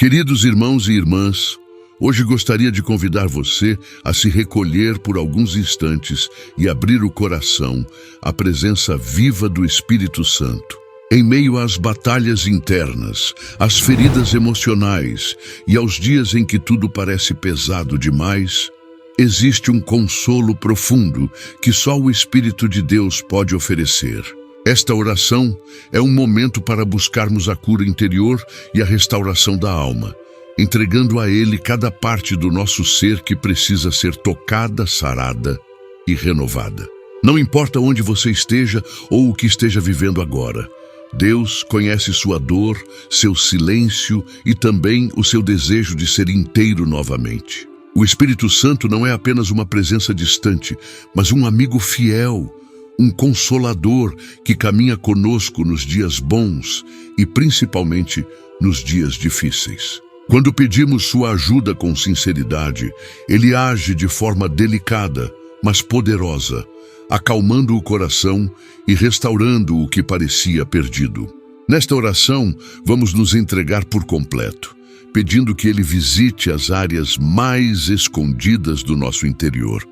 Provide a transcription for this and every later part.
Queridos irmãos e irmãs, hoje gostaria de convidar você a se recolher por alguns instantes e abrir o coração à presença viva do Espírito Santo. Em meio às batalhas internas, às feridas emocionais e aos dias em que tudo parece pesado demais, existe um consolo profundo que só o Espírito de Deus pode oferecer. Esta oração é um momento para buscarmos a cura interior e a restauração da alma, entregando a Ele cada parte do nosso ser que precisa ser tocada, sarada e renovada. Não importa onde você esteja ou o que esteja vivendo agora, Deus conhece sua dor, seu silêncio e também o seu desejo de ser inteiro novamente. O Espírito Santo não é apenas uma presença distante, mas um amigo fiel, um consolador que caminha conosco nos dias bons e principalmente nos dias difíceis. Quando pedimos sua ajuda com sinceridade, Ele age de forma delicada, mas poderosa, acalmando o coração e restaurando o que parecia perdido. Nesta oração, vamos nos entregar por completo, pedindo que Ele visite as áreas mais escondidas do nosso interior,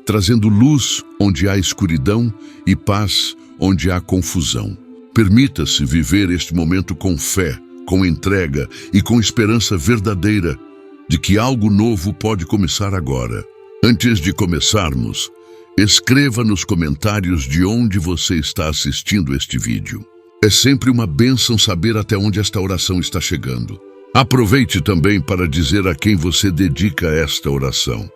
trazendo luz onde há escuridão e paz onde há confusão. Permita-se viver este momento com fé, com entrega e com esperança verdadeira de que algo novo pode começar agora. Antes de começarmos, escreva nos comentários de onde você está assistindo este vídeo. É sempre uma bênção saber até onde esta oração está chegando. Aproveite também para dizer a quem você dedica esta oração.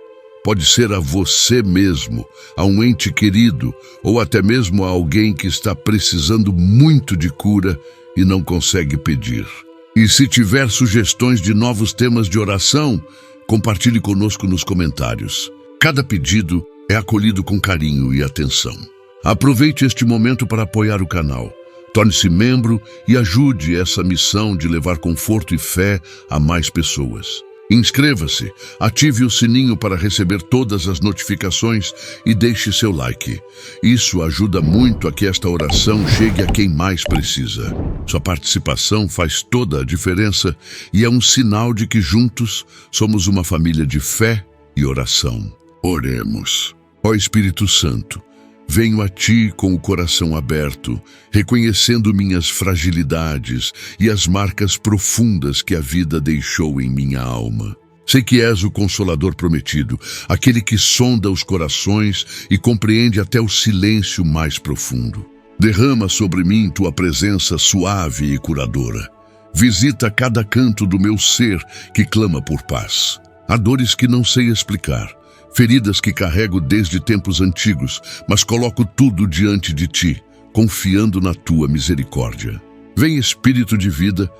Pode ser a você mesmo, a um ente querido ou até mesmo a alguém que está precisando muito de cura e não consegue pedir. E se tiver sugestões de novos temas de oração, compartilhe conosco nos comentários. Cada pedido é acolhido com carinho e atenção. Aproveite este momento para apoiar o canal. Torne-se membro e ajude essa missão de levar conforto e fé a mais pessoas. Inscreva-se, ative o sininho para receber todas as notificações e deixe seu like. Isso ajuda muito a que esta oração chegue a quem mais precisa. Sua participação faz toda a diferença e é um sinal de que juntos somos uma família de fé e oração. Oremos. Ó Espírito Santo, venho a Ti com o coração aberto, reconhecendo minhas fragilidades e as marcas profundas que a vida deixou em minha alma. Sei que és o Consolador prometido, aquele que sonda os corações e compreende até o silêncio mais profundo. Derrama sobre mim Tua presença suave e curadora. Visita cada canto do meu ser que clama por paz. Há dores que não sei explicar, feridas que carrego desde tempos antigos, mas coloco tudo diante de Ti, confiando na Tua misericórdia. Vem, Espírito de vida,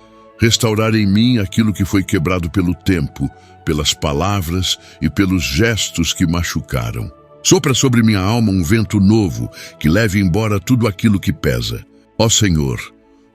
restaurar em mim aquilo que foi quebrado pelo tempo, pelas palavras e pelos gestos que machucaram. Sopra sobre minha alma um vento novo, que leve embora tudo aquilo que pesa. Ó Senhor,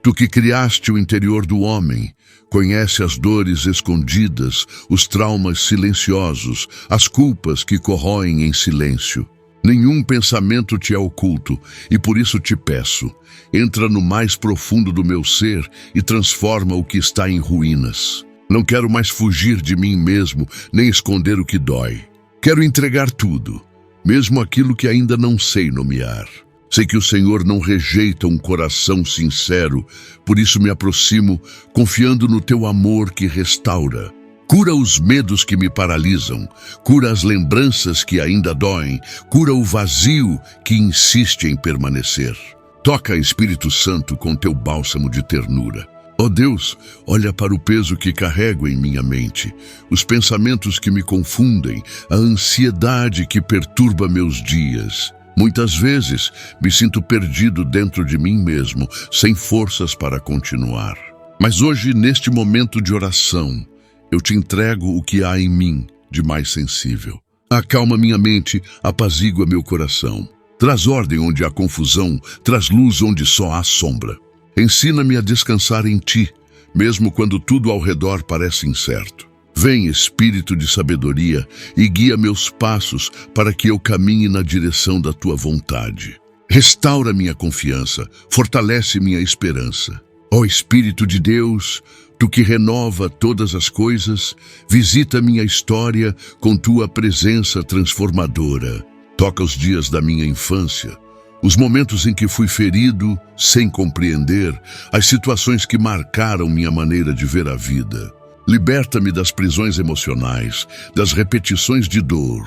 Tu que criaste o interior do homem, conhece as dores escondidas, os traumas silenciosos, as culpas que corroem em silêncio. Nenhum pensamento te é oculto, e por isso te peço, entra no mais profundo do meu ser e transforma o que está em ruínas. Não quero mais fugir de mim mesmo, nem esconder o que dói. Quero entregar tudo, mesmo aquilo que ainda não sei nomear. Sei que o Senhor não rejeita um coração sincero, por isso me aproximo, confiando no Teu amor que restaura. Cura os medos que me paralisam, cura as lembranças que ainda doem, cura o vazio que insiste em permanecer. Toca, Espírito Santo, com Teu bálsamo de ternura. Ó Deus, olha para o peso que carrego em minha mente, os pensamentos que me confundem, a ansiedade que perturba meus dias. Muitas vezes me sinto perdido dentro de mim mesmo, sem forças para continuar. Mas hoje, neste momento de oração, eu Te entrego o que há em mim de mais sensível. Acalma minha mente, apazigua meu coração. Traz ordem onde há confusão, traz luz onde só há sombra. Ensina-me a descansar em Ti, mesmo quando tudo ao redor parece incerto. Vem, Espírito de sabedoria, e guia meus passos para que eu caminhe na direção da Tua vontade. Restaura minha confiança, fortalece minha esperança. Ó Espírito de Deus, Tu que renova todas as coisas, visita minha história com tua presença transformadora. Toca os dias da minha infância, os momentos em que fui ferido sem compreender, as situações que marcaram minha maneira de ver a vida. Liberta-me das prisões emocionais, das repetições de dor,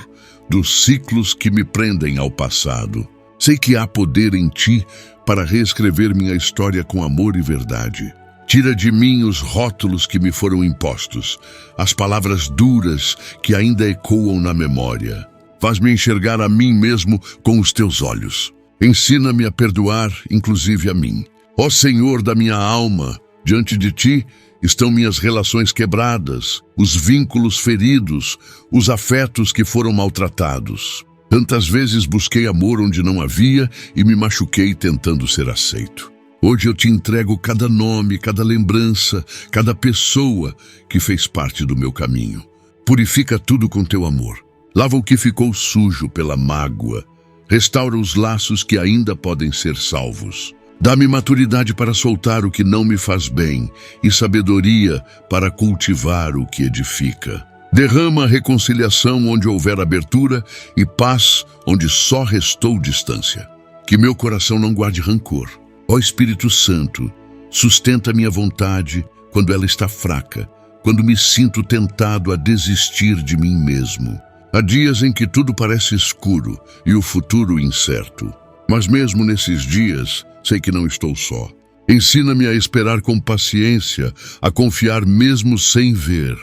dos ciclos que me prendem ao passado. Sei que há poder em ti para reescrever minha história com amor e verdade. Tira de mim os rótulos que me foram impostos, as palavras duras que ainda ecoam na memória. Faz-me enxergar a mim mesmo com os teus olhos. Ensina-me a perdoar, inclusive a mim. Ó Senhor da minha alma, diante de ti estão minhas relações quebradas, os vínculos feridos, os afetos que foram maltratados. Tantas vezes busquei amor onde não havia e me machuquei tentando ser aceito. Hoje eu te entrego cada nome, cada lembrança, cada pessoa que fez parte do meu caminho. Purifica tudo com teu amor. Lava o que ficou sujo pela mágoa. Restaura os laços que ainda podem ser salvos. Dá-me maturidade para soltar o que não me faz bem e sabedoria para cultivar o que edifica. Derrama reconciliação onde houver abertura e paz onde só restou distância. Que meu coração não guarde rancor. Ó Espírito Santo, sustenta minha vontade quando ela está fraca, quando me sinto tentado a desistir de mim mesmo. Há dias em que tudo parece escuro e o futuro incerto. Mas mesmo nesses dias, sei que não estou só. Ensina-me a esperar com paciência, a confiar mesmo sem ver.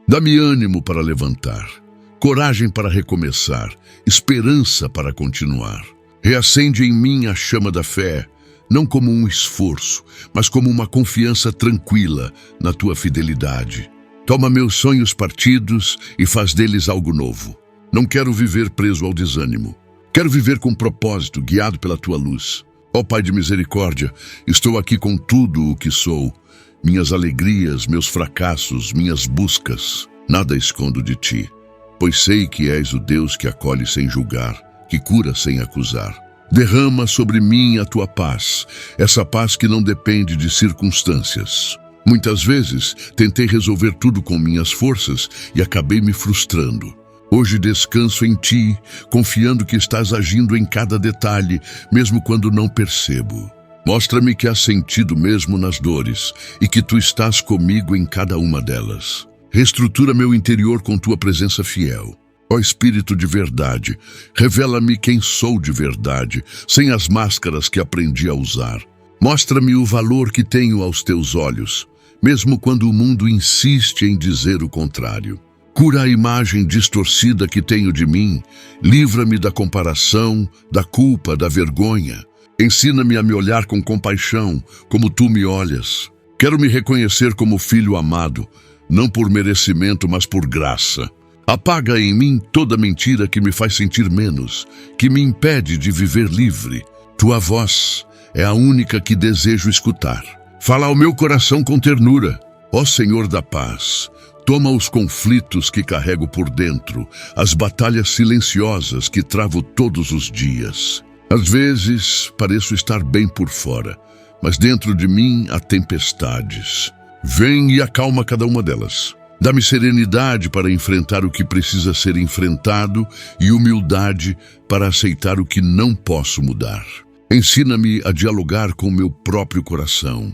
Dá-me ânimo para levantar, coragem para recomeçar, esperança para continuar. Reacende em mim a chama da fé, não como um esforço, mas como uma confiança tranquila na tua fidelidade. Toma meus sonhos partidos e faz deles algo novo. Não quero viver preso ao desânimo. Quero viver com propósito, guiado pela tua luz. Ó Pai de misericórdia, estou aqui com tudo o que sou. Minhas alegrias, meus fracassos, minhas buscas. Nada escondo de ti, pois sei que és o Deus que acolhe sem julgar, que cura sem acusar. Derrama sobre mim a tua paz, essa paz que não depende de circunstâncias. Muitas vezes tentei resolver tudo com minhas forças e acabei me frustrando. Hoje descanso em ti, confiando que estás agindo em cada detalhe, mesmo quando não percebo. Mostra-me que há sentido mesmo nas dores e que tu estás comigo em cada uma delas. Reestrutura meu interior com tua presença fiel. Ó Espírito de verdade, revela-me quem sou de verdade, sem as máscaras que aprendi a usar. Mostra-me o valor que tenho aos teus olhos, mesmo quando o mundo insiste em dizer o contrário. Cura a imagem distorcida que tenho de mim, livra-me da comparação, da culpa, da vergonha. Ensina-me a me olhar com compaixão, como tu me olhas. Quero me reconhecer como filho amado, não por merecimento, mas por graça. Apaga em mim toda mentira que me faz sentir menos, que me impede de viver livre. Tua voz é a única que desejo escutar. Fala ao meu coração com ternura. Ó Senhor da paz, toma os conflitos que carrego por dentro, as batalhas silenciosas que travo todos os dias. Às vezes pareço estar bem por fora, mas dentro de mim há tempestades. Vem e acalma cada uma delas. Dá-me serenidade para enfrentar o que precisa ser enfrentado e humildade para aceitar o que não posso mudar. Ensina-me a dialogar com meu próprio coração,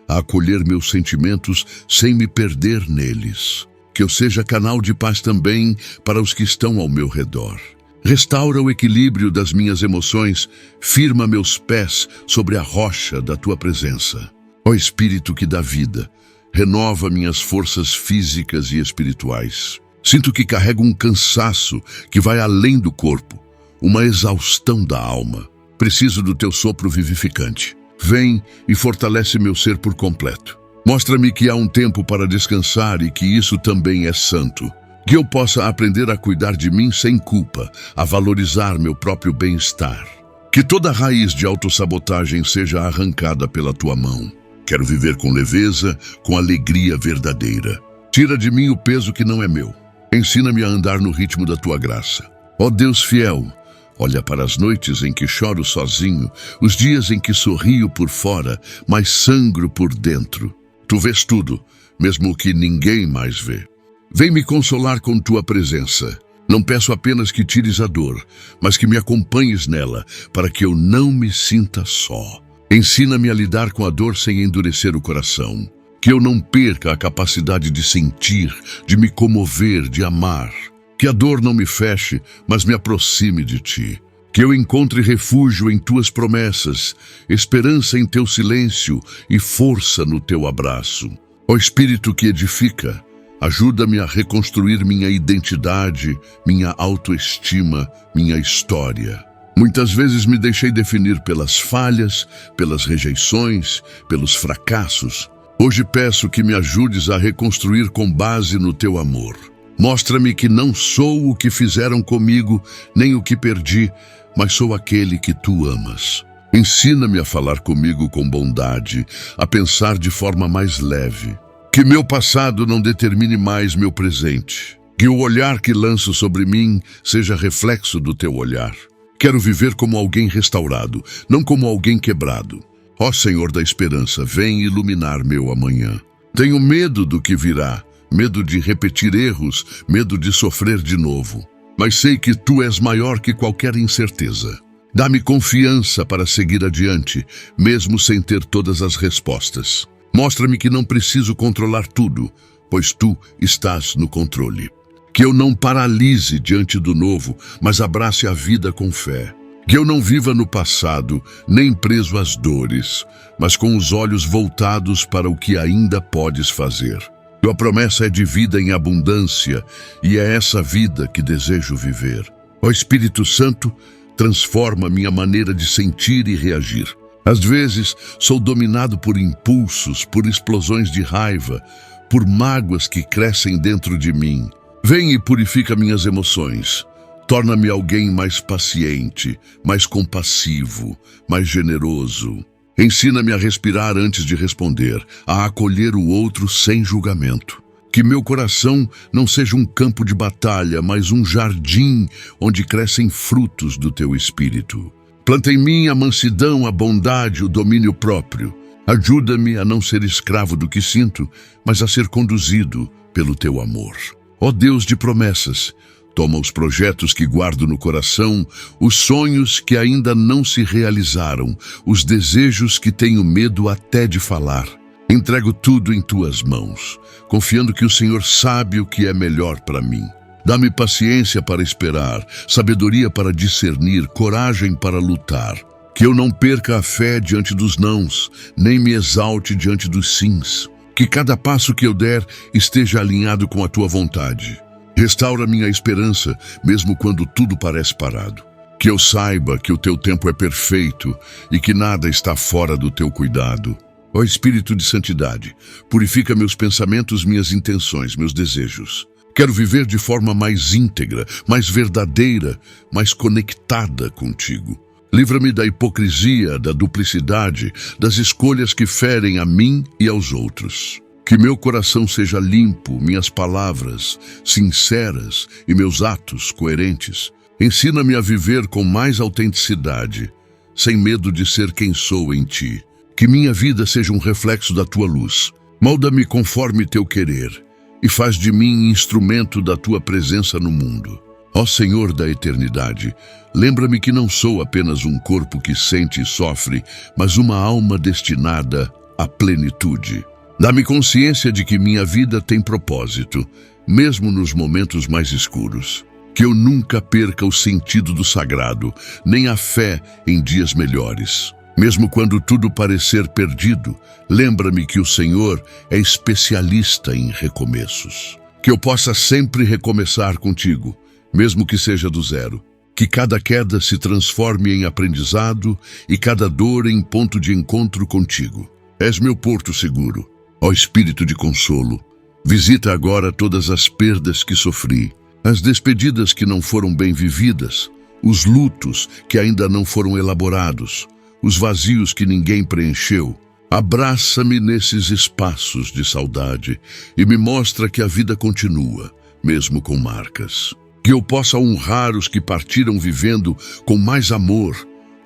a acolher meus sentimentos sem me perder neles. Que eu seja canal de paz também para os que estão ao meu redor. Restaura o equilíbrio das minhas emoções, firma meus pés sobre a rocha da tua presença. Ó Espírito que dá vida, renova minhas forças físicas e espirituais. Sinto que carrego um cansaço que vai além do corpo, uma exaustão da alma. Preciso do teu sopro vivificante. Vem e fortalece meu ser por completo. Mostra-me que há um tempo para descansar e que isso também é santo. Que eu possa aprender a cuidar de mim sem culpa, a valorizar meu próprio bem-estar. Que toda raiz de autossabotagem seja arrancada pela tua mão. Quero viver com leveza, com alegria verdadeira. Tira de mim o peso que não é meu. Ensina-me a andar no ritmo da tua graça. Ó Deus fiel, olha para as noites em que choro sozinho, os dias em que sorrio por fora, mas sangro por dentro. Tu vês tudo, mesmo que ninguém mais vê. Vem me consolar com tua presença. Não peço apenas que tires a dor, mas que me acompanhes nela, para que eu não me sinta só. Ensina-me a lidar com a dor sem endurecer o coração. Que eu não perca a capacidade de sentir, de me comover, de amar. Que a dor não me feche, mas me aproxime de ti. Que eu encontre refúgio em tuas promessas, esperança em teu silêncio e força no teu abraço. Ó Espírito que edifica, ajuda-me a reconstruir minha identidade, minha autoestima, minha história. Muitas vezes me deixei definir pelas falhas, pelas rejeições, pelos fracassos. Hoje peço que me ajudes a reconstruir com base no teu amor. Mostra-me que não sou o que fizeram comigo, nem o que perdi, mas sou aquele que tu amas. Ensina-me a falar comigo com bondade, a pensar de forma mais leve. Que meu passado não determine mais meu presente. Que o olhar que lanço sobre mim seja reflexo do teu olhar. Quero viver como alguém restaurado, não como alguém quebrado. Ó Senhor da esperança, vem iluminar meu amanhã. Tenho medo do que virá, medo de repetir erros, medo de sofrer de novo. Mas sei que tu és maior que qualquer incerteza. Dá-me confiança para seguir adiante, mesmo sem ter todas as respostas. Mostra-me que não preciso controlar tudo, pois tu estás no controle. Que eu não paralise diante do novo, mas abrace a vida com fé. Que eu não viva no passado, nem preso às dores, mas com os olhos voltados para o que ainda podes fazer. Tua promessa é de vida em abundância, e é essa vida que desejo viver. Ó Espírito Santo, transforma minha maneira de sentir e reagir. Às vezes, sou dominado por impulsos, por explosões de raiva, por mágoas que crescem dentro de mim. Vem e purifica minhas emoções. Torna-me alguém mais paciente, mais compassivo, mais generoso. Ensina-me a respirar antes de responder, a acolher o outro sem julgamento. Que meu coração não seja um campo de batalha, mas um jardim onde crescem frutos do teu espírito. Planta em mim a mansidão, a bondade, o domínio próprio. Ajuda-me a não ser escravo do que sinto, mas a ser conduzido pelo teu amor. Ó Deus de promessas, toma os projetos que guardo no coração, os sonhos que ainda não se realizaram, os desejos que tenho medo até de falar. Entrego tudo em tuas mãos, confiando que o Senhor sabe o que é melhor para mim. Dá-me paciência para esperar, sabedoria para discernir, coragem para lutar. Que eu não perca a fé diante dos nãos, nem me exalte diante dos sims. Que cada passo que eu der esteja alinhado com a tua vontade. Restaura minha esperança, mesmo quando tudo parece parado. Que eu saiba que o teu tempo é perfeito e que nada está fora do teu cuidado. Ó Espírito de santidade, purifica meus pensamentos, minhas intenções, meus desejos. Quero viver de forma mais íntegra, mais verdadeira, mais conectada contigo. Livra-me da hipocrisia, da duplicidade, das escolhas que ferem a mim e aos outros. Que meu coração seja limpo, minhas palavras sinceras e meus atos coerentes. Ensina-me a viver com mais autenticidade, sem medo de ser quem sou em ti. Que minha vida seja um reflexo da tua luz. Molda-me conforme teu querer e faz de mim instrumento da tua presença no mundo. Ó Senhor da eternidade, lembra-me que não sou apenas um corpo que sente e sofre, mas uma alma destinada à plenitude. Dá-me consciência de que minha vida tem propósito, mesmo nos momentos mais escuros. Que eu nunca perca o sentido do sagrado, nem a fé em dias melhores. Mesmo quando tudo parecer perdido, lembra-me que o Senhor é especialista em recomeços. Que eu possa sempre recomeçar contigo, mesmo que seja do zero. Que cada queda se transforme em aprendizado e cada dor em ponto de encontro contigo. És meu porto seguro. Ó Espírito de consolo, visita agora todas as perdas que sofri, as despedidas que não foram bem vividas, os lutos que ainda não foram elaborados, os vazios que ninguém preencheu. Abraça-me nesses espaços de saudade e me mostra que a vida continua, mesmo com marcas. Que eu possa honrar os que partiram vivendo com mais amor,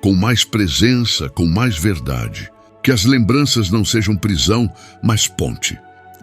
com mais presença, com mais verdade. Que as lembranças não sejam prisão, mas ponte.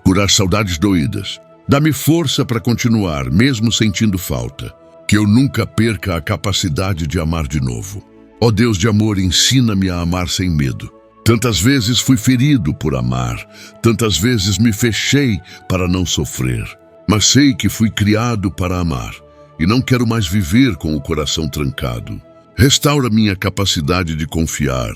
curar saudades doídas. Dá-me força para continuar, mesmo sentindo falta. Que eu nunca perca a capacidade de amar de novo. Ó Deus de amor, ensina-me a amar sem medo. Tantas vezes fui ferido por amar, tantas vezes me fechei para não sofrer. Mas sei que fui criado para amar e não quero mais viver com o coração trancado. Restaura minha capacidade de confiar,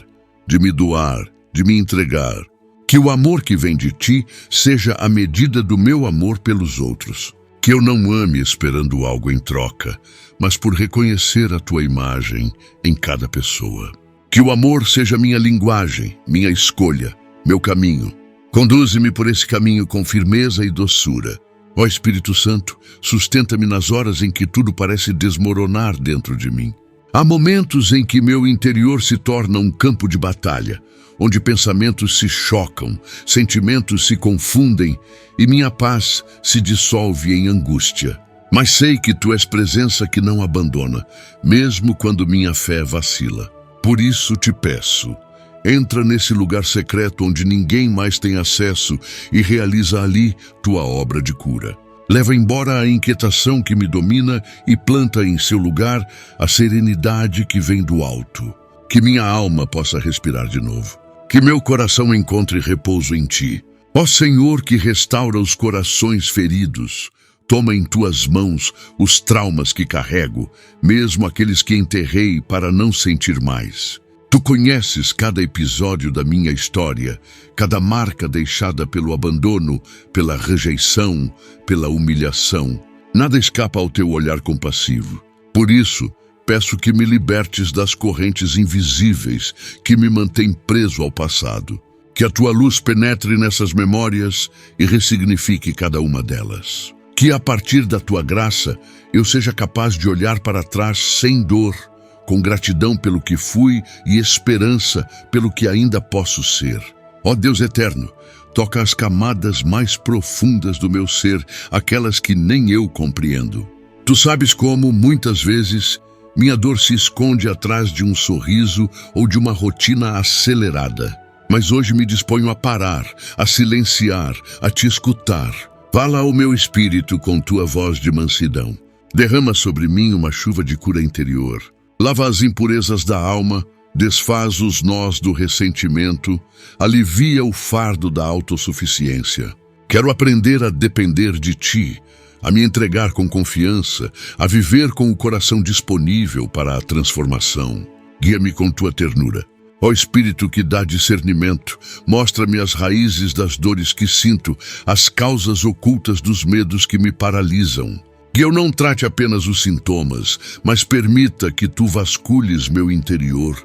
de me doar, de me entregar. Que o amor que vem de ti seja a medida do meu amor pelos outros. Que eu não ame esperando algo em troca, mas por reconhecer a tua imagem em cada pessoa. Que o amor seja minha linguagem, minha escolha, meu caminho. Conduze-me por esse caminho com firmeza e doçura. Ó Espírito Santo, sustenta-me nas horas em que tudo parece desmoronar dentro de mim. Há momentos em que meu interior se torna um campo de batalha, onde pensamentos se chocam, sentimentos se confundem e minha paz se dissolve em angústia. Mas sei que tu és presença que não abandona, mesmo quando minha fé vacila. Por isso te peço, entra nesse lugar secreto onde ninguém mais tem acesso e realiza ali tua obra de cura. Leva embora a inquietação que me domina e planta em seu lugar a serenidade que vem do alto. Que minha alma possa respirar de novo. Que meu coração encontre repouso em ti. Ó Senhor, que restaura os corações feridos, toma em tuas mãos os traumas que carrego, mesmo aqueles que enterrei para não sentir mais. Tu conheces cada episódio da minha história, cada marca deixada pelo abandono, pela rejeição, pela humilhação. Nada escapa ao teu olhar compassivo. Por isso, peço que me libertes das correntes invisíveis que me mantêm preso ao passado. Que a tua luz penetre nessas memórias e ressignifique cada uma delas. Que a partir da tua graça eu seja capaz de olhar para trás sem dor, com gratidão pelo que fui e esperança pelo que ainda posso ser. Ó Deus eterno, toca as camadas mais profundas do meu ser, aquelas que nem eu compreendo. Tu sabes como, muitas vezes, minha dor se esconde atrás de um sorriso ou de uma rotina acelerada. Mas hoje me disponho a parar, a silenciar, a te escutar. Fala ao meu espírito com tua voz de mansidão. Derrama sobre mim uma chuva de cura interior. Lava as impurezas da alma, desfaz os nós do ressentimento, alivia o fardo da autossuficiência. Quero aprender a depender de ti, a me entregar com confiança, a viver com o coração disponível para a transformação. Guia-me com tua ternura. Ó Espírito que dá discernimento, mostra-me as raízes das dores que sinto, as causas ocultas dos medos que me paralisam. Que eu não trate apenas os sintomas, mas permita que tu vasculhes meu interior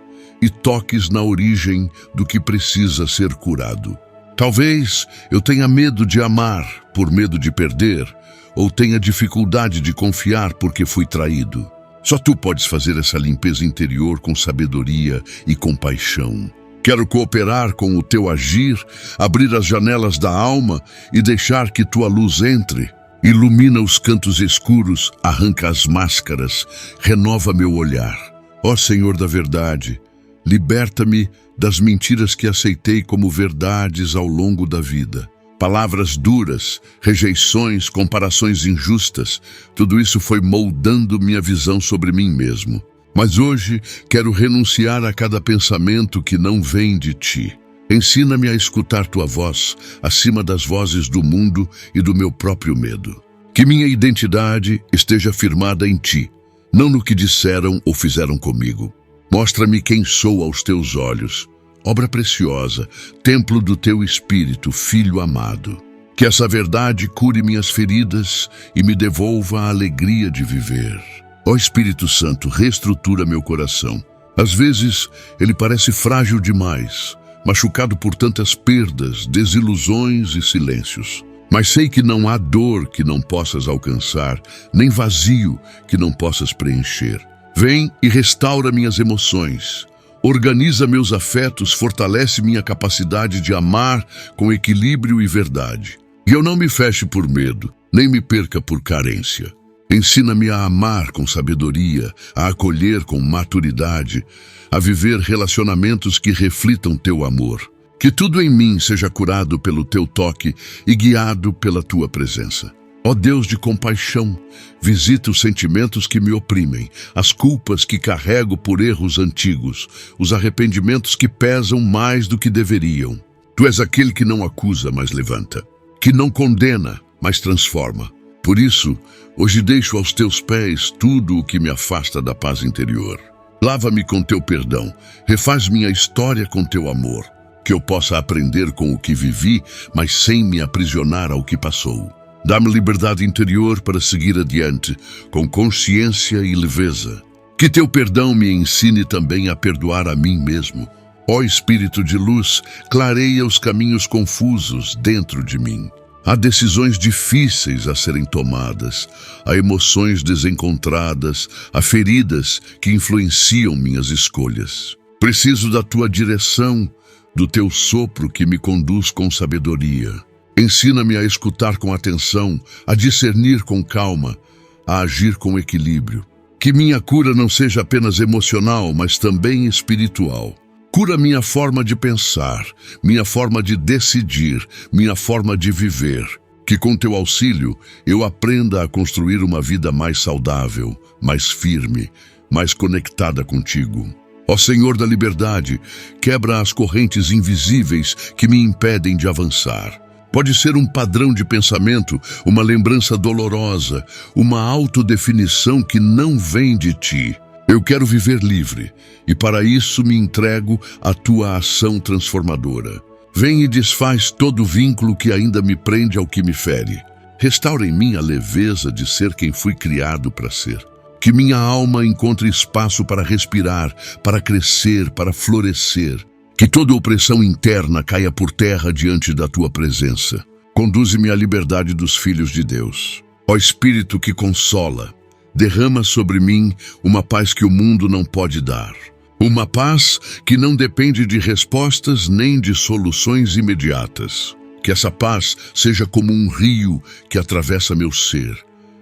e toques na origem do que precisa ser curado. Talvez eu tenha medo de amar por medo de perder, ou tenha dificuldade de confiar porque fui traído. Só tu podes fazer essa limpeza interior com sabedoria e compaixão. Quero cooperar com o teu agir, abrir as janelas da alma e deixar que tua luz entre. Ilumina os cantos escuros, arranca as máscaras, renova meu olhar. Ó Senhor da verdade, liberta-me das mentiras que aceitei como verdades ao longo da vida. Palavras duras, rejeições, comparações injustas, tudo isso foi moldando minha visão sobre mim mesmo. Mas hoje quero renunciar a cada pensamento que não vem de ti. Ensina-me a escutar tua voz acima das vozes do mundo e do meu próprio medo. Que minha identidade esteja firmada em ti, não no que disseram ou fizeram comigo. Mostra-me quem sou aos teus olhos. Obra preciosa, templo do teu Espírito, Filho amado. Que essa verdade cure minhas feridas e me devolva a alegria de viver. Ó Espírito Santo, reestrutura meu coração. Às vezes, ele parece frágil demais, machucado por tantas perdas, desilusões e silêncios. Mas sei que não há dor que não possas alcançar, nem vazio que não possas preencher. Vem e restaura minhas emoções. Organiza meus afetos, fortalece minha capacidade de amar com equilíbrio e verdade. E eu não me feche por medo, nem me perca por carência. Ensina-me a amar com sabedoria, a acolher com maturidade, a viver relacionamentos que reflitam teu amor. Que tudo em mim seja curado pelo teu toque e guiado pela tua presença. Ó Deus de compaixão, visita os sentimentos que me oprimem, as culpas que carrego por erros antigos, os arrependimentos que pesam mais do que deveriam. Tu és aquele que não acusa, mas levanta, que não condena, mas transforma. Por isso, hoje deixo aos teus pés tudo o que me afasta da paz interior. Lava-me com teu perdão, refaz minha história com teu amor, que eu possa aprender com o que vivi, mas sem me aprisionar ao que passou. Dá-me liberdade interior para seguir adiante, com consciência e leveza. Que teu perdão me ensine também a perdoar a mim mesmo. Ó Espírito de luz, clareia os caminhos confusos dentro de mim. Há decisões difíceis a serem tomadas, há emoções desencontradas, há feridas que influenciam minhas escolhas. Preciso da tua direção, do teu sopro que me conduz com sabedoria. Ensina-me a escutar com atenção, a discernir com calma, a agir com equilíbrio. Que minha cura não seja apenas emocional, mas também espiritual. Cura minha forma de pensar, minha forma de decidir, minha forma de viver. Que com teu auxílio eu aprenda a construir uma vida mais saudável, mais firme, mais conectada contigo. Ó Senhor da liberdade, quebra as correntes invisíveis que me impedem de avançar. Pode ser um padrão de pensamento, uma lembrança dolorosa, uma autodefinição que não vem de ti. Eu quero viver livre, e para isso me entrego à tua ação transformadora. Vem e desfaz todo vínculo que ainda me prende ao que me fere. Restaura em mim a leveza de ser quem fui criado para ser. Que minha alma encontre espaço para respirar, para crescer, para florescer. Que toda opressão interna caia por terra diante da tua presença. Conduze-me à liberdade dos filhos de Deus. Ó Espírito que consola, derrama sobre mim uma paz que o mundo não pode dar. Uma paz que não depende de respostas nem de soluções imediatas. Que essa paz seja como um rio que atravessa meu ser,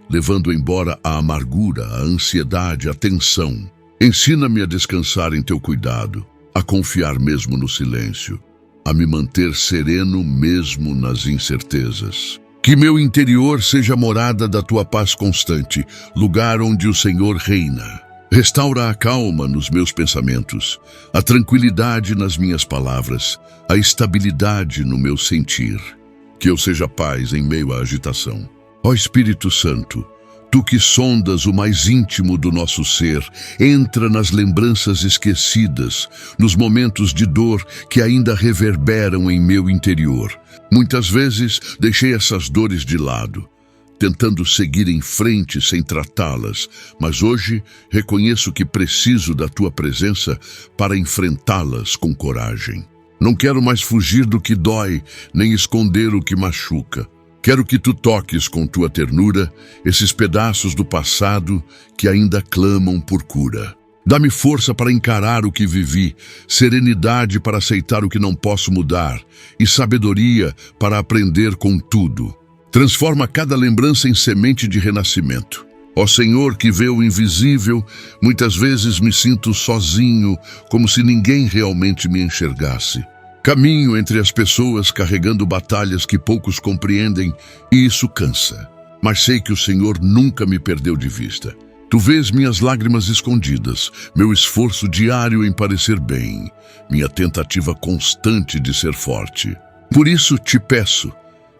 levando embora a amargura, a ansiedade, a tensão. Ensina-me a descansar em teu cuidado, a confiar mesmo no silêncio, a me manter sereno mesmo nas incertezas. Que meu interior seja morada da tua paz constante, lugar onde o Senhor reina. Restaura a calma nos meus pensamentos, a tranquilidade nas minhas palavras, a estabilidade no meu sentir. Que eu seja paz em meio à agitação. Ó Espírito Santo, tu que sondas o mais íntimo do nosso ser, entra nas lembranças esquecidas, nos momentos de dor que ainda reverberam em meu interior. Muitas vezes deixei essas dores de lado, tentando seguir em frente sem tratá-las, mas hoje reconheço que preciso da tua presença para enfrentá-las com coragem. Não quero mais fugir do que dói, nem esconder o que machuca. Quero que tu toques com tua ternura esses pedaços do passado que ainda clamam por cura. Dá-me força para encarar o que vivi, serenidade para aceitar o que não posso mudar e sabedoria para aprender com tudo. Transforma cada lembrança em semente de renascimento. Ó Senhor que vê o invisível, muitas vezes me sinto sozinho, como se ninguém realmente me enxergasse. Caminho entre as pessoas carregando batalhas que poucos compreendem e isso cansa. Mas sei que o Senhor nunca me perdeu de vista. Tu vês minhas lágrimas escondidas, meu esforço diário em parecer bem, minha tentativa constante de ser forte. Por isso te peço,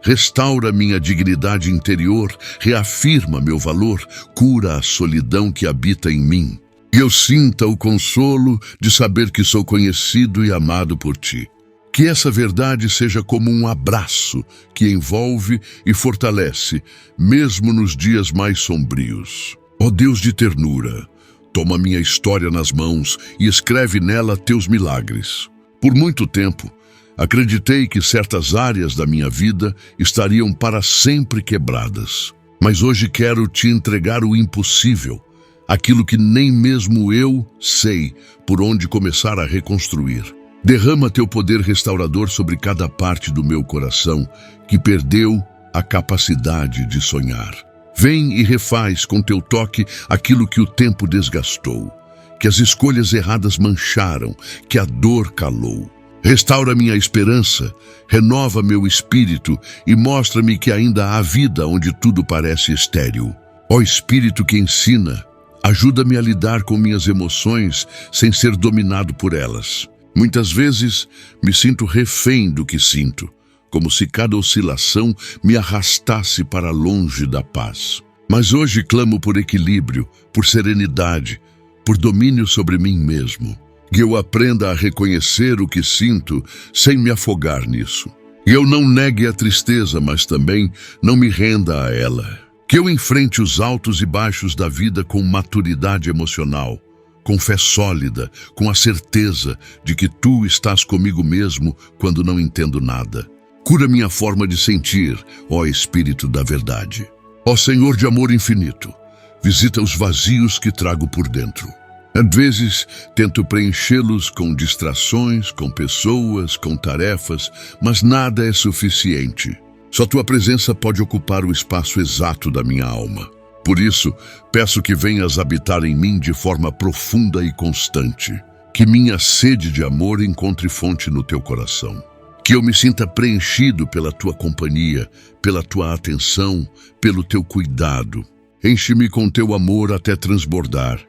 restaura minha dignidade interior, reafirma meu valor, cura a solidão que habita em mim. E eu sinta o consolo de saber que sou conhecido e amado por ti. Que essa verdade seja como um abraço que envolve e fortalece, mesmo nos dias mais sombrios. Ó Deus de ternura, toma minha história nas mãos e escreve nela teus milagres. Por muito tempo, acreditei que certas áreas da minha vida estariam para sempre quebradas. Mas hoje quero te entregar o impossível, aquilo que nem mesmo eu sei por onde começar a reconstruir. Derrama teu poder restaurador sobre cada parte do meu coração que perdeu a capacidade de sonhar. Vem e refaz com teu toque aquilo que o tempo desgastou, que as escolhas erradas mancharam, que a dor calou. Restaura minha esperança, renova meu espírito e mostra-me que ainda há vida onde tudo parece estéril. Ó Espírito que ensina, ajuda-me a lidar com minhas emoções sem ser dominado por elas. Muitas vezes me sinto refém do que sinto, como se cada oscilação me arrastasse para longe da paz. Mas hoje clamo por equilíbrio, por serenidade, por domínio sobre mim mesmo. Que eu aprenda a reconhecer o que sinto sem me afogar nisso. Que eu não negue a tristeza, mas também não me renda a ela. Que eu enfrente os altos e baixos da vida com maturidade emocional, com fé sólida, com a certeza de que tu estás comigo mesmo quando não entendo nada. Cura minha forma de sentir, ó Espírito da verdade. Ó Senhor de amor infinito, visita os vazios que trago por dentro. Às vezes, tento preenchê-los com distrações, com pessoas, com tarefas, mas nada é suficiente. Só tua presença pode ocupar o espaço exato da minha alma. Por isso, peço que venhas habitar em mim de forma profunda e constante. Que minha sede de amor encontre fonte no teu coração. Que eu me sinta preenchido pela tua companhia, pela tua atenção, pelo teu cuidado. Enche-me com teu amor até transbordar,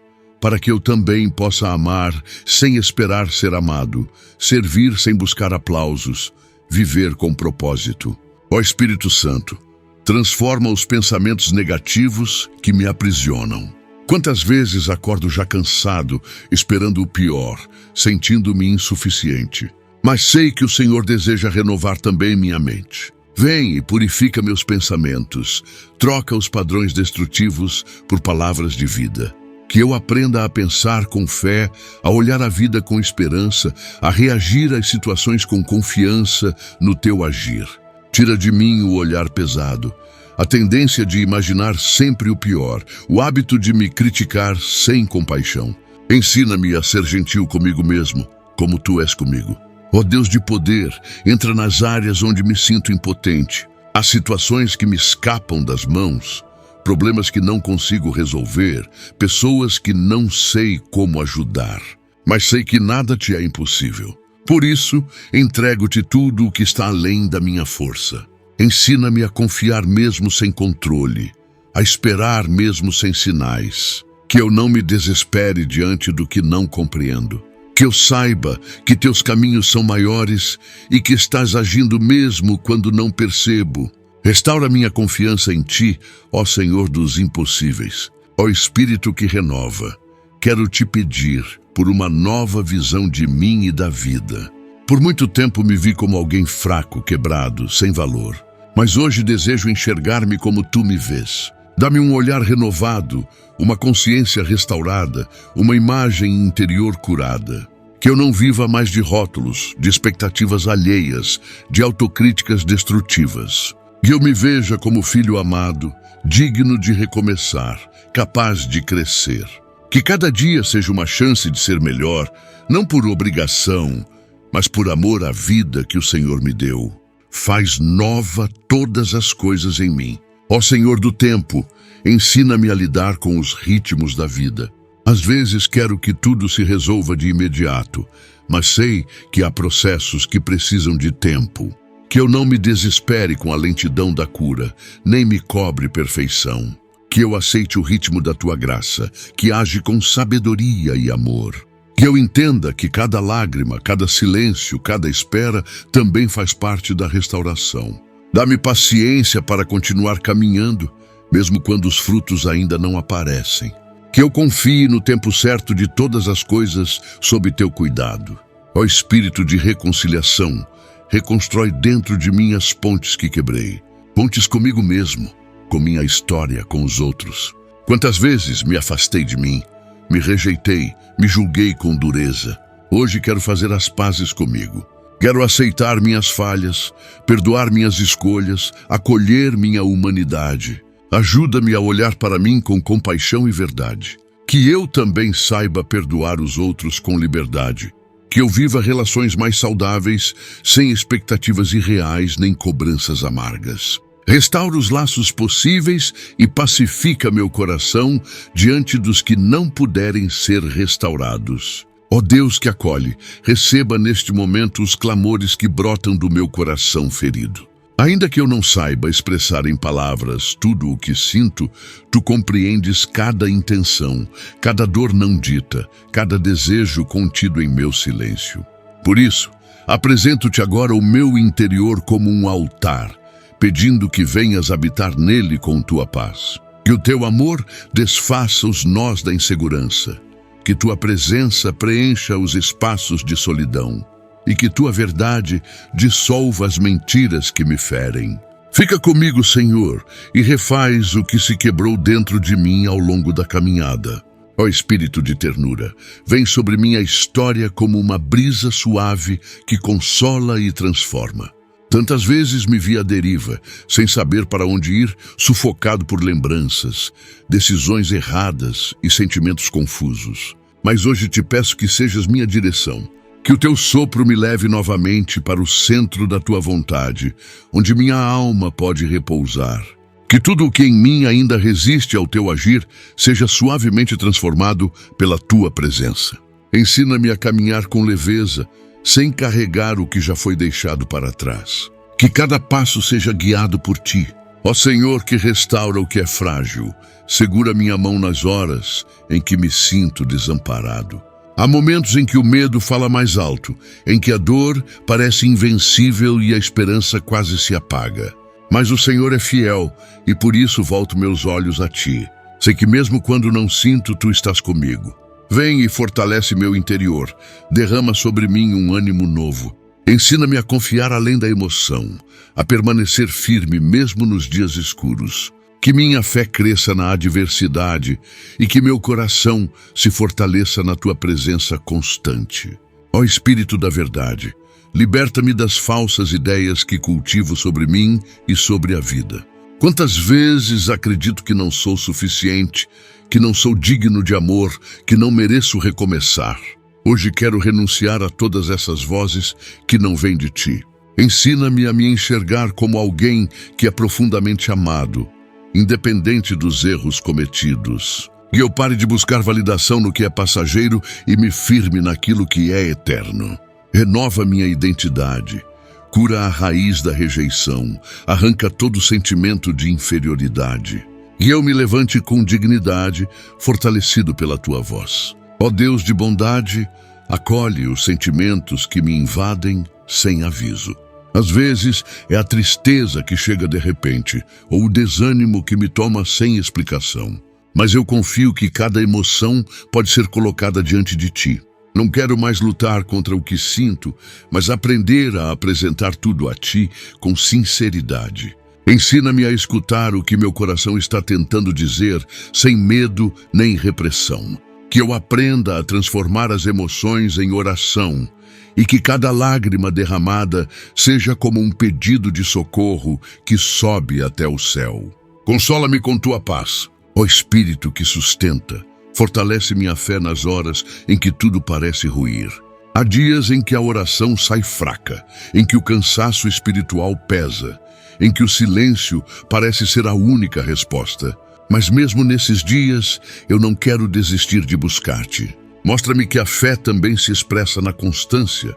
para que eu também possa amar sem esperar ser amado, servir sem buscar aplausos, viver com propósito. Ó Espírito Santo, transforma os pensamentos negativos que me aprisionam. Quantas vezes acordo já cansado, esperando o pior, sentindo-me insuficiente. Mas sei que o Senhor deseja renovar também minha mente. Vem e purifica meus pensamentos, troca os padrões destrutivos por palavras de vida. Que eu aprenda a pensar com fé, a olhar a vida com esperança, a reagir às situações com confiança no teu agir. Tira de mim o olhar pesado, a tendência de imaginar sempre o pior, o hábito de me criticar sem compaixão. Ensina-me a ser gentil comigo mesmo, como tu és comigo. Ó Deus de poder, entra nas áreas onde me sinto impotente. Há situações que me escapam das mãos, problemas que não consigo resolver, pessoas que não sei como ajudar. Mas sei que nada te é impossível. Por isso, entrego-te tudo o que está além da minha força. Ensina-me a confiar mesmo sem controle, a esperar mesmo sem sinais. Que eu não me desespere diante do que não compreendo. Que eu saiba que teus caminhos são maiores e que estás agindo mesmo quando não percebo. Restaura minha confiança em ti, ó Senhor dos impossíveis. Ó Espírito que renova, quero te pedir por uma nova visão de mim e da vida. Por muito tempo me vi como alguém fraco, quebrado, sem valor. Mas hoje desejo enxergar-me como tu me vês. Dá-me um olhar renovado, uma consciência restaurada, uma imagem interior curada. Que eu não viva mais de rótulos, de expectativas alheias, de autocríticas destrutivas. Que eu me veja como filho amado, digno de recomeçar, capaz de crescer. Que cada dia seja uma chance de ser melhor, não por obrigação, mas por amor à vida que o Senhor me deu. Faz nova todas as coisas em mim. Ó Senhor do tempo, ensina-me a lidar com os ritmos da vida. Às vezes quero que tudo se resolva de imediato, mas sei que há processos que precisam de tempo. Que eu não me desespere com a lentidão da cura, nem me cobre perfeição. Que eu aceite o ritmo da tua graça, que age com sabedoria e amor. Que eu entenda que cada lágrima, cada silêncio, cada espera também faz parte da restauração. Dá-me paciência para continuar caminhando, mesmo quando os frutos ainda não aparecem. Que eu confie no tempo certo de todas as coisas sob teu cuidado. Ó Espírito de reconciliação, reconstrói dentro de mim as pontes que quebrei. Pontes comigo mesmo, com minha história, com os outros. Quantas vezes me afastei de mim, me rejeitei, me julguei com dureza. Hoje quero fazer as pazes comigo. Quero aceitar minhas falhas, perdoar minhas escolhas, acolher minha humanidade. Ajuda-me a olhar para mim com compaixão e verdade. Que eu também saiba perdoar os outros com liberdade. Que eu viva relações mais saudáveis, sem expectativas irreais nem cobranças amargas. Restaura os laços possíveis e pacifica meu coração diante dos que não puderem ser restaurados. Ó Deus que acolhe, receba neste momento os clamores que brotam do meu coração ferido. Ainda que eu não saiba expressar em palavras tudo o que sinto, tu compreendes cada intenção, cada dor não dita, cada desejo contido em meu silêncio. Por isso, apresento-te agora o meu interior como um altar, pedindo que venhas habitar nele com tua paz. Que o teu amor desfaça os nós da insegurança, que tua presença preencha os espaços de solidão e que tua verdade dissolva as mentiras que me ferem. Fica comigo, Senhor, e refaz o que se quebrou dentro de mim ao longo da caminhada. Ó Espírito de ternura, vem sobre minha história como uma brisa suave que consola e transforma. Tantas vezes me vi à deriva, sem saber para onde ir, sufocado por lembranças, decisões erradas e sentimentos confusos. Mas hoje te peço que sejas minha direção, que o teu sopro me leve novamente para o centro da tua vontade, onde minha alma pode repousar. Que tudo o que em mim ainda resiste ao teu agir seja suavemente transformado pela tua presença. Ensina-me a caminhar com leveza, sem carregar o que já foi deixado para trás. Que cada passo seja guiado por ti. Ó Senhor, que restaura o que é frágil, segura minha mão nas horas em que me sinto desamparado. Há momentos em que o medo fala mais alto, em que a dor parece invencível e a esperança quase se apaga. Mas o Senhor é fiel e por isso volto meus olhos a ti. Sei que mesmo quando não sinto, tu estás comigo. Vem e fortalece meu interior, derrama sobre mim um ânimo novo. Ensina-me a confiar além da emoção, a permanecer firme mesmo nos dias escuros. Que minha fé cresça na adversidade e que meu coração se fortaleça na tua presença constante. Ó Espírito da verdade, liberta-me das falsas ideias que cultivo sobre mim e sobre a vida. Quantas vezes acredito que não sou suficiente, que não sou digno de amor, que não mereço recomeçar. Hoje quero renunciar a todas essas vozes que não vêm de ti. Ensina-me a me enxergar como alguém que é profundamente amado, independente dos erros cometidos. Que eu pare de buscar validação no que é passageiro e me firme naquilo que é eterno. Renova minha identidade, cura a raiz da rejeição, arranca todo sentimento de inferioridade. E eu me levante com dignidade, fortalecido pela tua voz. Ó Deus de bondade, acolhe os sentimentos que me invadem sem aviso. Às vezes é a tristeza que chega de repente, ou o desânimo que me toma sem explicação. Mas eu confio que cada emoção pode ser colocada diante de ti. Não quero mais lutar contra o que sinto, mas aprender a apresentar tudo a ti com sinceridade. Ensina-me a escutar o que meu coração está tentando dizer, sem medo nem repressão. Que eu aprenda a transformar as emoções em oração e que cada lágrima derramada seja como um pedido de socorro que sobe até o céu. Consola-me com tua paz, ó Espírito que sustenta. Fortalece minha fé nas horas em que tudo parece ruir. Há dias em que a oração sai fraca, em que o cansaço espiritual pesa, em que o silêncio parece ser a única resposta. Mas mesmo nesses dias, eu não quero desistir de buscar-te. Mostra-me que a fé também se expressa na constância,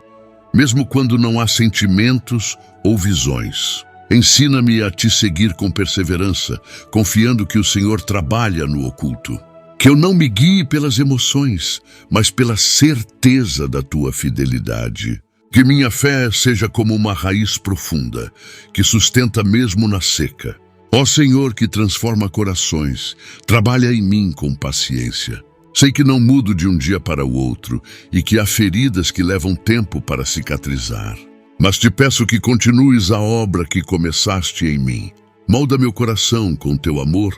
mesmo quando não há sentimentos ou visões. Ensina-me a te seguir com perseverança, confiando que o Senhor trabalha no oculto. Que eu não me guie pelas emoções, mas pela certeza da tua fidelidade. Que minha fé seja como uma raiz profunda, que sustenta mesmo na seca. Ó Senhor que transforma corações, trabalha em mim com paciência. Sei que não mudo de um dia para o outro e que há feridas que levam tempo para cicatrizar. Mas te peço que continues a obra que começaste em mim. Molda meu coração com teu amor,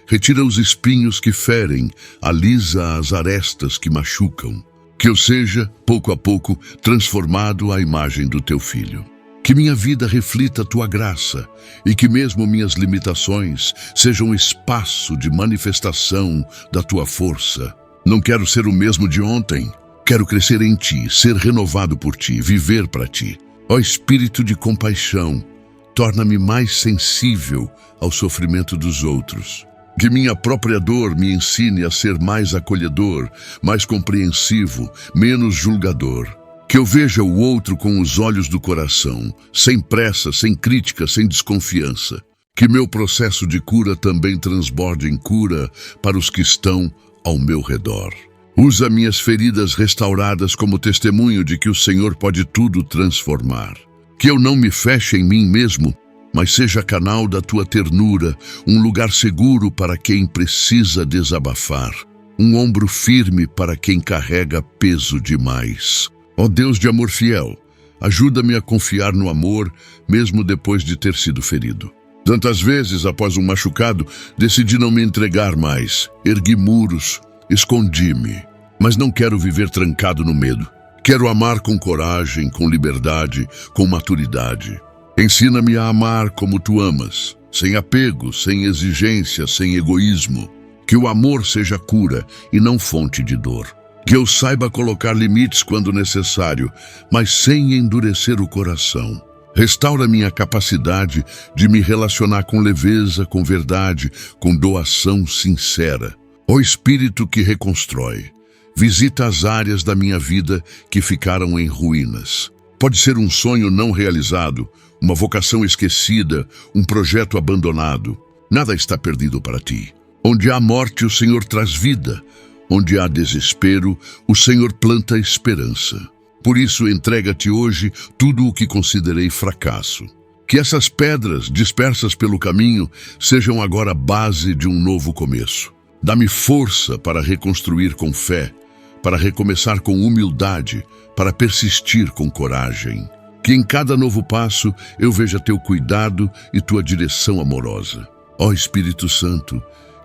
retira os espinhos que ferem, alisa as arestas que machucam. Que eu seja, pouco a pouco, transformado à imagem do teu Filho. Que minha vida reflita a tua graça e que mesmo minhas limitações sejam um espaço de manifestação da tua força. Não quero ser o mesmo de ontem. Quero crescer em ti, ser renovado por ti, viver para ti. Ó Espírito de compaixão, torna-me mais sensível ao sofrimento dos outros. Que minha própria dor me ensine a ser mais acolhedor, mais compreensivo, menos julgador. Que eu veja o outro com os olhos do coração, sem pressa, sem crítica, sem desconfiança. Que meu processo de cura também transborde em cura para os que estão ao meu redor. Usa minhas feridas restauradas como testemunho de que o Senhor pode tudo transformar. Que eu não me feche em mim mesmo, mas seja canal da tua ternura, um lugar seguro para quem precisa desabafar, um ombro firme para quem carrega peso demais. Ó Deus de amor fiel, ajuda-me a confiar no amor, mesmo depois de ter sido ferido. Tantas vezes, após um machucado, decidi não me entregar mais, ergui muros, escondi-me, mas não quero viver trancado no medo. Quero amar com coragem, com liberdade, com maturidade. Ensina-me a amar como tu amas, sem apego, sem exigência, sem egoísmo. Que o amor seja cura e não fonte de dor. Que eu saiba colocar limites quando necessário, mas sem endurecer o coração. Restaura minha capacidade de me relacionar com leveza, com verdade, com doação sincera. Ó Espírito que reconstrói, visita as áreas da minha vida que ficaram em ruínas. Pode ser um sonho não realizado, uma vocação esquecida, um projeto abandonado. Nada está perdido para ti. Onde há morte, o Senhor traz vida. Onde há desespero, o Senhor planta esperança. Por isso, entrega-te hoje tudo o que considerei fracasso. Que essas pedras dispersas pelo caminho sejam agora a base de um novo começo. Dá-me força para reconstruir com fé, para recomeçar com humildade, para persistir com coragem. Que em cada novo passo eu veja teu cuidado e tua direção amorosa. Ó Espírito Santo,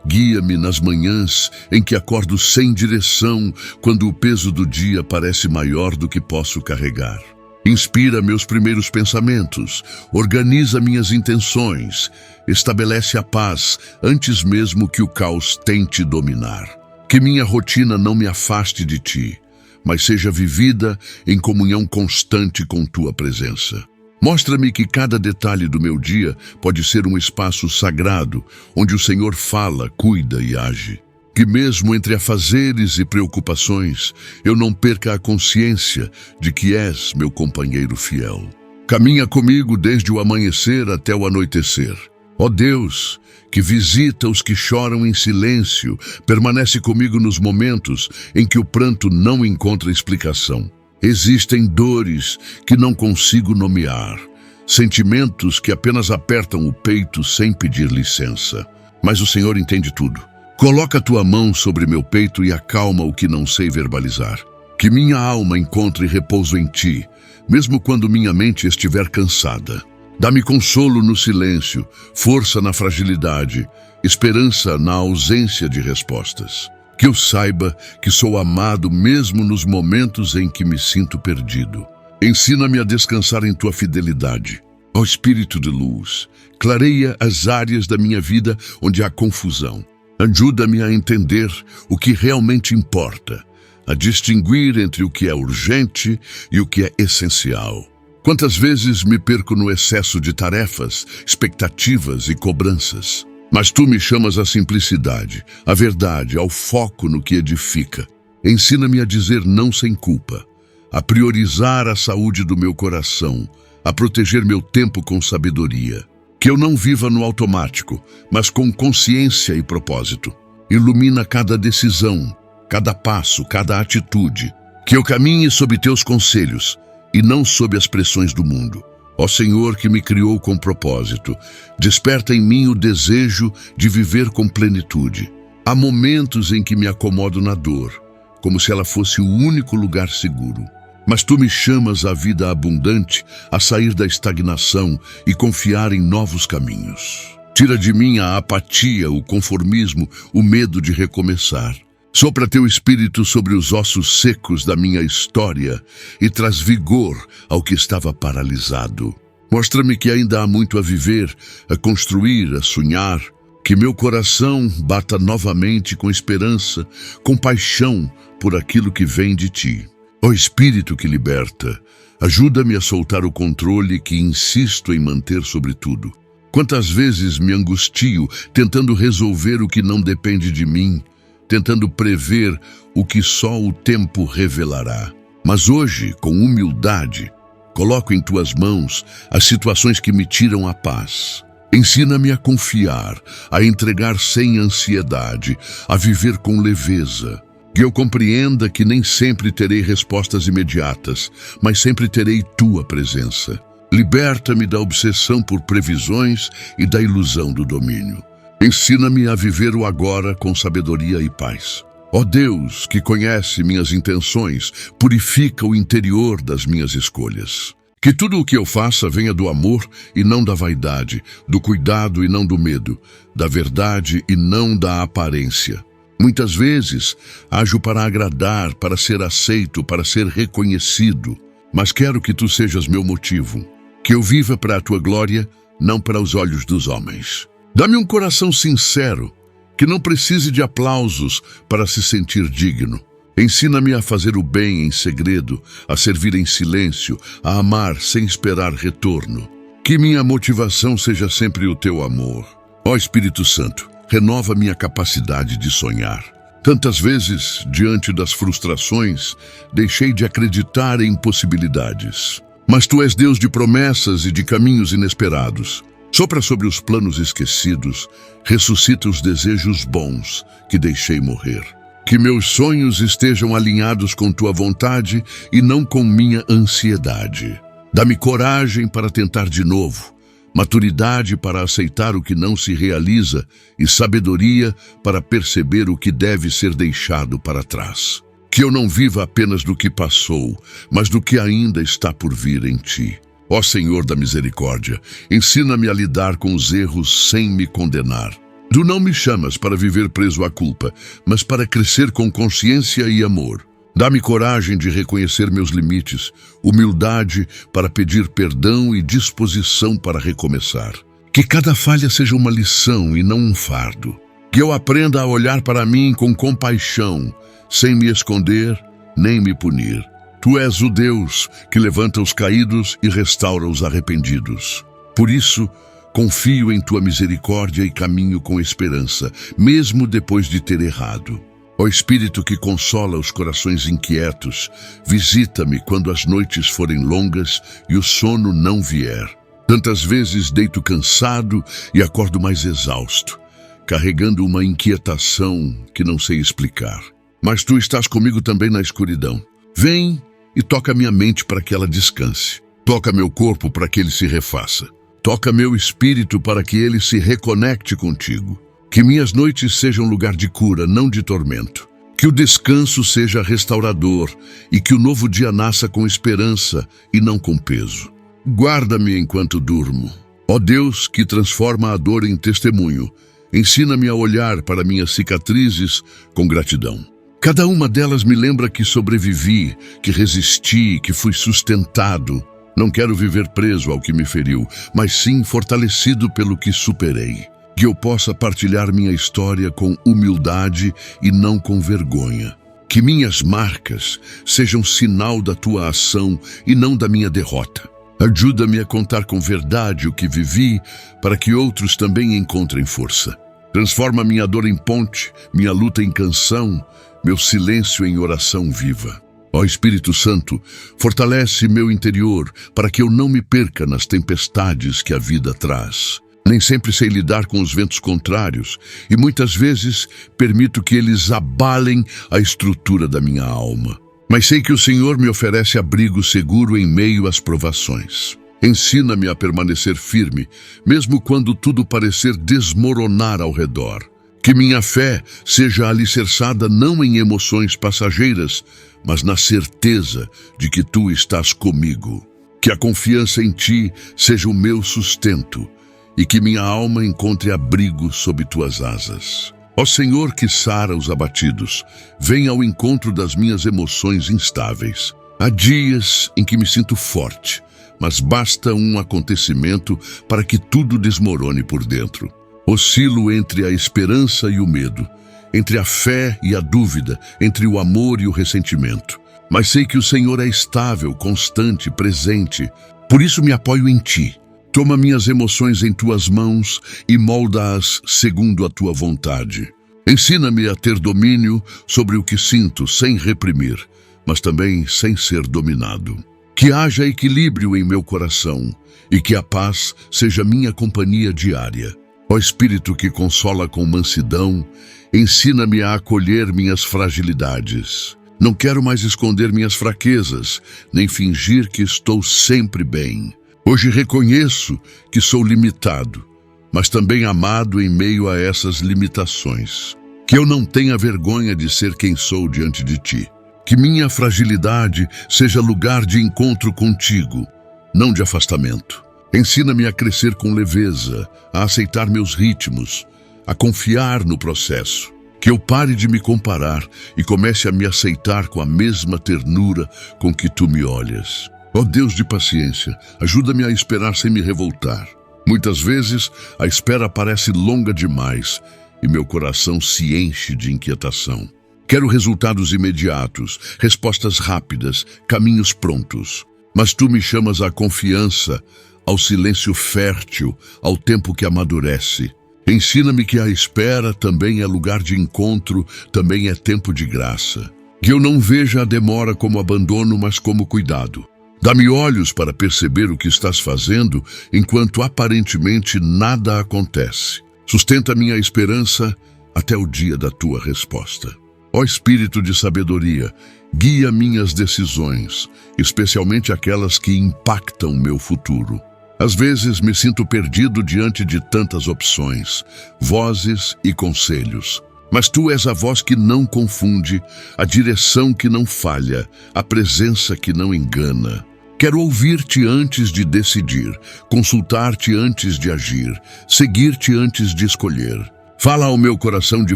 guia-me nas manhãs em que acordo sem direção, quando o peso do dia parece maior do que posso carregar. Inspira meus primeiros pensamentos, organiza minhas intenções, estabelece a paz antes mesmo que o caos tente dominar. Que minha rotina não me afaste de ti, mas seja vivida em comunhão constante com tua presença. Mostra-me que cada detalhe do meu dia pode ser um espaço sagrado, onde o Senhor fala, cuida e age. Que mesmo entre afazeres e preocupações, eu não perca a consciência de que és meu companheiro fiel. Caminha comigo desde o amanhecer até o anoitecer. Ó Deus, que visita os que choram em silêncio, permanece comigo nos momentos em que o pranto não encontra explicação. Existem dores que não consigo nomear, sentimentos que apenas apertam o peito sem pedir licença. Mas o Senhor entende tudo. Coloca a tua mão sobre meu peito e acalma o que não sei verbalizar. Que minha alma encontre repouso em ti, mesmo quando minha mente estiver cansada. Dá-me consolo no silêncio, força na fragilidade, esperança na ausência de respostas. Que eu saiba que sou amado mesmo nos momentos em que me sinto perdido. Ensina-me a descansar em tua fidelidade. Ó Espírito de luz, clareia as áreas da minha vida onde há confusão. Ajuda-me a entender o que realmente importa, a distinguir entre o que é urgente e o que é essencial. Quantas vezes me perco no excesso de tarefas, expectativas e cobranças. Mas tu me chamas à simplicidade, à verdade, ao foco no que edifica. Ensina-me a dizer não sem culpa, a priorizar a saúde do meu coração, a proteger meu tempo com sabedoria. Que eu não viva no automático, mas com consciência e propósito. Ilumina cada decisão, cada passo, cada atitude. Que eu caminhe sob teus conselhos e não sob as pressões do mundo. Ó Senhor que me criou com propósito, desperta em mim o desejo de viver com plenitude. Há momentos em que me acomodo na dor, como se ela fosse o único lugar seguro. Mas tu me chamas à vida abundante, a sair da estagnação e confiar em novos caminhos. Tira de mim a apatia, o conformismo, o medo de recomeçar. Sopra teu espírito sobre os ossos secos da minha história e traz vigor ao que estava paralisado. Mostra-me que ainda há muito a viver, a construir, a sonhar. Que meu coração bata novamente com esperança, com paixão por aquilo que vem de ti. Ó Espírito que liberta, ajuda-me a soltar o controle que insisto em manter sobre tudo. Quantas vezes me angustio tentando resolver o que não depende de mim, tentando prever o que só o tempo revelará. Mas hoje, com humildade, coloco em tuas mãos as situações que me tiram a paz. Ensina-me a confiar, a entregar sem ansiedade, a viver com leveza. Que eu compreenda que nem sempre terei respostas imediatas, mas sempre terei tua presença. Liberta-me da obsessão por previsões e da ilusão do domínio. Ensina-me a viver o agora com sabedoria e paz. Ó Deus, que conhece minhas intenções, purifica o interior das minhas escolhas. Que tudo o que eu faça venha do amor e não da vaidade, do cuidado e não do medo, da verdade e não da aparência. Muitas vezes, ajo para agradar, para ser aceito, para ser reconhecido, mas quero que tu sejas meu motivo, que eu viva para a tua glória, não para os olhos dos homens. Dá-me um coração sincero, que não precise de aplausos para se sentir digno. Ensina-me a fazer o bem em segredo, a servir em silêncio, a amar sem esperar retorno. Que minha motivação seja sempre o teu amor. Ó Espírito Santo, renova minha capacidade de sonhar. Tantas vezes, diante das frustrações, deixei de acreditar em possibilidades. Mas tu és Deus de promessas e de caminhos inesperados. Sopra sobre os planos esquecidos, ressuscita os desejos bons que deixei morrer. Que meus sonhos estejam alinhados com tua vontade e não com minha ansiedade. Dá-me coragem para tentar de novo, maturidade para aceitar o que não se realiza e sabedoria para perceber o que deve ser deixado para trás. Que eu não viva apenas do que passou, mas do que ainda está por vir em ti. Ó Senhor da misericórdia, ensina-me a lidar com os erros sem me condenar. Tu não me chamas para viver preso à culpa, mas para crescer com consciência e amor. Dá-me coragem de reconhecer meus limites, humildade para pedir perdão e disposição para recomeçar. Que cada falha seja uma lição e não um fardo. Que eu aprenda a olhar para mim com compaixão, sem me esconder nem me punir. Tu és o Deus que levanta os caídos e restaura os arrependidos. Por isso, confio em tua misericórdia e caminho com esperança, mesmo depois de ter errado. Ó Espírito que consola os corações inquietos, visita-me quando as noites forem longas e o sono não vier. Tantas vezes deito cansado e acordo mais exausto, carregando uma inquietação que não sei explicar. Mas tu estás comigo também na escuridão. Vem e toca minha mente para que ela descanse. Toca meu corpo para que ele se refaça. Toca meu espírito para que ele se reconecte contigo. Que minhas noites sejam lugar de cura, não de tormento. Que o descanso seja restaurador e que o novo dia nasça com esperança e não com peso. Guarda-me enquanto durmo. Ó Deus, que transforma a dor em testemunho, ensina-me a olhar para minhas cicatrizes com gratidão. Cada uma delas me lembra que sobrevivi, que resisti, que fui sustentado. Não quero viver preso ao que me feriu, mas sim fortalecido pelo que superei. Que eu possa partilhar minha história com humildade e não com vergonha. Que minhas marcas sejam sinal da tua ação e não da minha derrota. Ajuda-me a contar com verdade o que vivi, para que outros também encontrem força. Transforma minha dor em ponte, minha luta em canção, meu silêncio em oração viva. Ó Espírito Santo, fortalece meu interior para que eu não me perca nas tempestades que a vida traz. Nem sempre sei lidar com os ventos contrários e muitas vezes permito que eles abalem a estrutura da minha alma. Mas sei que o Senhor me oferece abrigo seguro em meio às provações. Ensina-me a permanecer firme, mesmo quando tudo parecer desmoronar ao redor. Que minha fé seja alicerçada não em emoções passageiras, mas na certeza de que tu estás comigo. Que a confiança em ti seja o meu sustento e que minha alma encontre abrigo sob tuas asas. Ó Senhor que sara os abatidos, vem ao encontro das minhas emoções instáveis. Há dias em que me sinto forte, mas basta um acontecimento para que tudo desmorone por dentro. Oscilo entre a esperança e o medo, entre a fé e a dúvida, entre o amor e o ressentimento. Mas sei que o Senhor é estável, constante, presente. Por isso me apoio em ti. Toma minhas emoções em tuas mãos e molda-as segundo a tua vontade. Ensina-me a ter domínio sobre o que sinto sem reprimir, mas também sem ser dominado. Que haja equilíbrio em meu coração e que a paz seja minha companhia diária. Ó Espírito que consola com mansidão, ensina-me a acolher minhas fragilidades. Não quero mais esconder minhas fraquezas, nem fingir que estou sempre bem. Hoje reconheço que sou limitado, mas também amado em meio a essas limitações. Que eu não tenha vergonha de ser quem sou diante de ti. Que minha fragilidade seja lugar de encontro contigo, não de afastamento. Ensina-me a crescer com leveza, a aceitar meus ritmos, a confiar no processo. Que eu pare de me comparar e comece a me aceitar com a mesma ternura com que tu me olhas. Ó Deus de paciência, ajuda-me a esperar sem me revoltar. Muitas vezes a espera parece longa demais e meu coração se enche de inquietação. Quero resultados imediatos, respostas rápidas, caminhos prontos. Mas tu me chamas à confiança, ao silêncio fértil, ao tempo que amadurece. Ensina-me que a espera também é lugar de encontro, também é tempo de graça. Que eu não veja a demora como abandono, mas como cuidado. Dá-me olhos para perceber o que estás fazendo, enquanto aparentemente nada acontece. Sustenta minha esperança até o dia da tua resposta. Ó Espírito de sabedoria, guia minhas decisões, especialmente aquelas que impactam meu futuro. Às vezes me sinto perdido diante de tantas opções, vozes e conselhos. Mas tu és a voz que não confunde, a direção que não falha, a presença que não engana. Quero ouvir-te antes de decidir, consultar-te antes de agir, seguir-te antes de escolher. Fala ao meu coração de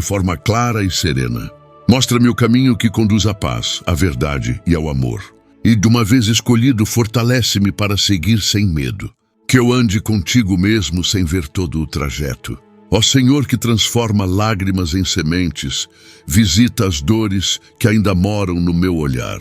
forma clara e serena. Mostra-me o caminho que conduz à paz, à verdade e ao amor. E, de uma vez escolhido, fortalece-me para seguir sem medo. Que eu ande contigo mesmo sem ver todo o trajeto. Ó Senhor que transforma lágrimas em sementes, visita as dores que ainda moram no meu olhar.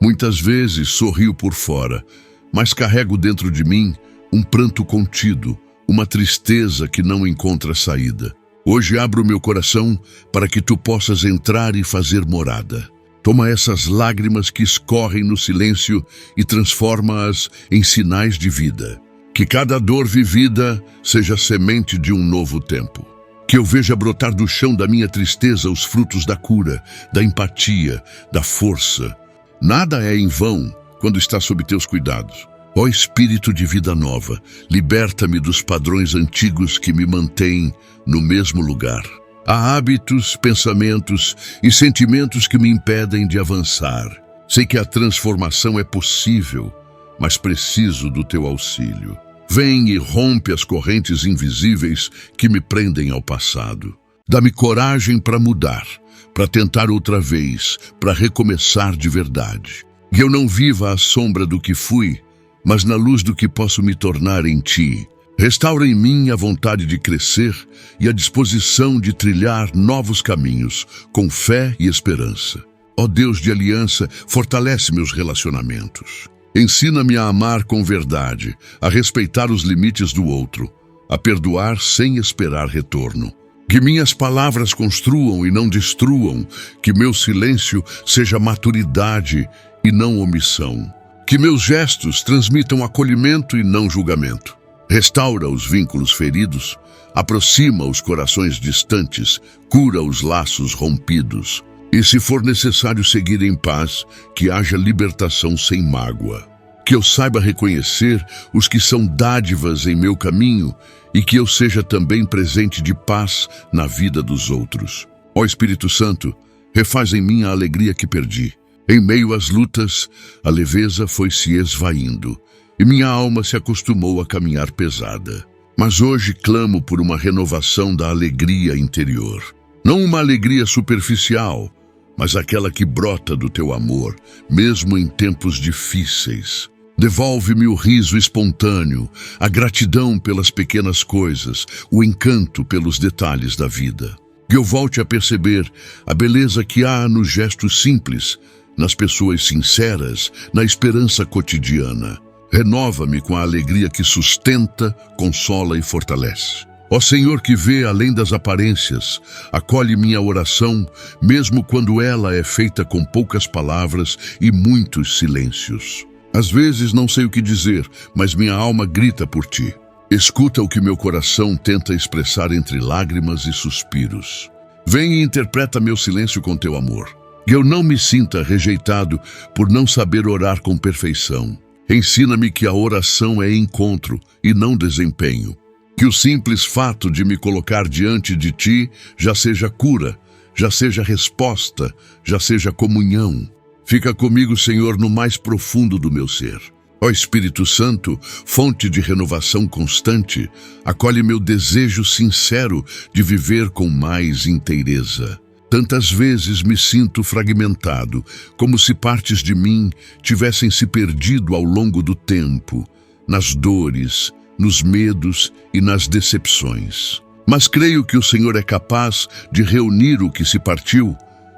Muitas vezes sorrio por fora, mas carrego dentro de mim um pranto contido, uma tristeza que não encontra saída. Hoje abro meu coração para que tu possas entrar e fazer morada. Toma essas lágrimas que escorrem no silêncio e transforma-as em sinais de vida. Que cada dor vivida seja semente de um novo tempo. Que eu veja brotar do chão da minha tristeza os frutos da cura, da empatia, da força. Nada é em vão quando está sob teus cuidados. Ó Espírito de vida nova, liberta-me dos padrões antigos que me mantêm no mesmo lugar. Há hábitos, pensamentos e sentimentos que me impedem de avançar. Sei que a transformação é possível, mas preciso do teu auxílio. Vem e rompe as correntes invisíveis que me prendem ao passado. Dá-me coragem para mudar, para tentar outra vez, para recomeçar de verdade. Que eu não viva à sombra do que fui, mas na luz do que posso me tornar em ti. Restaura em mim a vontade de crescer e a disposição de trilhar novos caminhos, com fé e esperança. Ó Deus de aliança, fortalece meus relacionamentos. Ensina-me a amar com verdade, a respeitar os limites do outro, a perdoar sem esperar retorno. Que minhas palavras construam e não destruam, que meu silêncio seja maturidade e não omissão. Que meus gestos transmitam acolhimento e não julgamento. Restaura os vínculos feridos, aproxima os corações distantes, cura os laços rompidos. E se for necessário seguir em paz, que haja libertação sem mágoa. Que eu saiba reconhecer os que são dádivas em meu caminho e que eu seja também presente de paz na vida dos outros. Ó Espírito Santo, refaz em mim a alegria que perdi. Em meio às lutas, a leveza foi se esvaindo e minha alma se acostumou a caminhar pesada. Mas hoje clamo por uma renovação da alegria interior. Não uma alegria superficial, mas aquela que brota do teu amor, mesmo em tempos difíceis. Devolve-me o riso espontâneo, a gratidão pelas pequenas coisas, o encanto pelos detalhes da vida. Que eu volte a perceber a beleza que há nos gestos simples, nas pessoas sinceras, na esperança cotidiana. Renova-me com a alegria que sustenta, consola e fortalece. Ó Senhor que vê além das aparências, acolhe minha oração, mesmo quando ela é feita com poucas palavras e muitos silêncios. Às vezes não sei o que dizer, mas minha alma grita por ti. Escuta o que meu coração tenta expressar entre lágrimas e suspiros. Vem e interpreta meu silêncio com teu amor. Que eu não me sinta rejeitado por não saber orar com perfeição. Ensina-me que a oração é encontro e não desempenho. Que o simples fato de me colocar diante de ti já seja cura, já seja resposta, já seja comunhão. Fica comigo, Senhor, no mais profundo do meu ser. Ó Espírito Santo, fonte de renovação constante, acolhe meu desejo sincero de viver com mais inteireza. Tantas vezes me sinto fragmentado, como se partes de mim tivessem se perdido ao longo do tempo, nas dores, nos medos e nas decepções. Mas creio que o Senhor é capaz de reunir o que se partiu,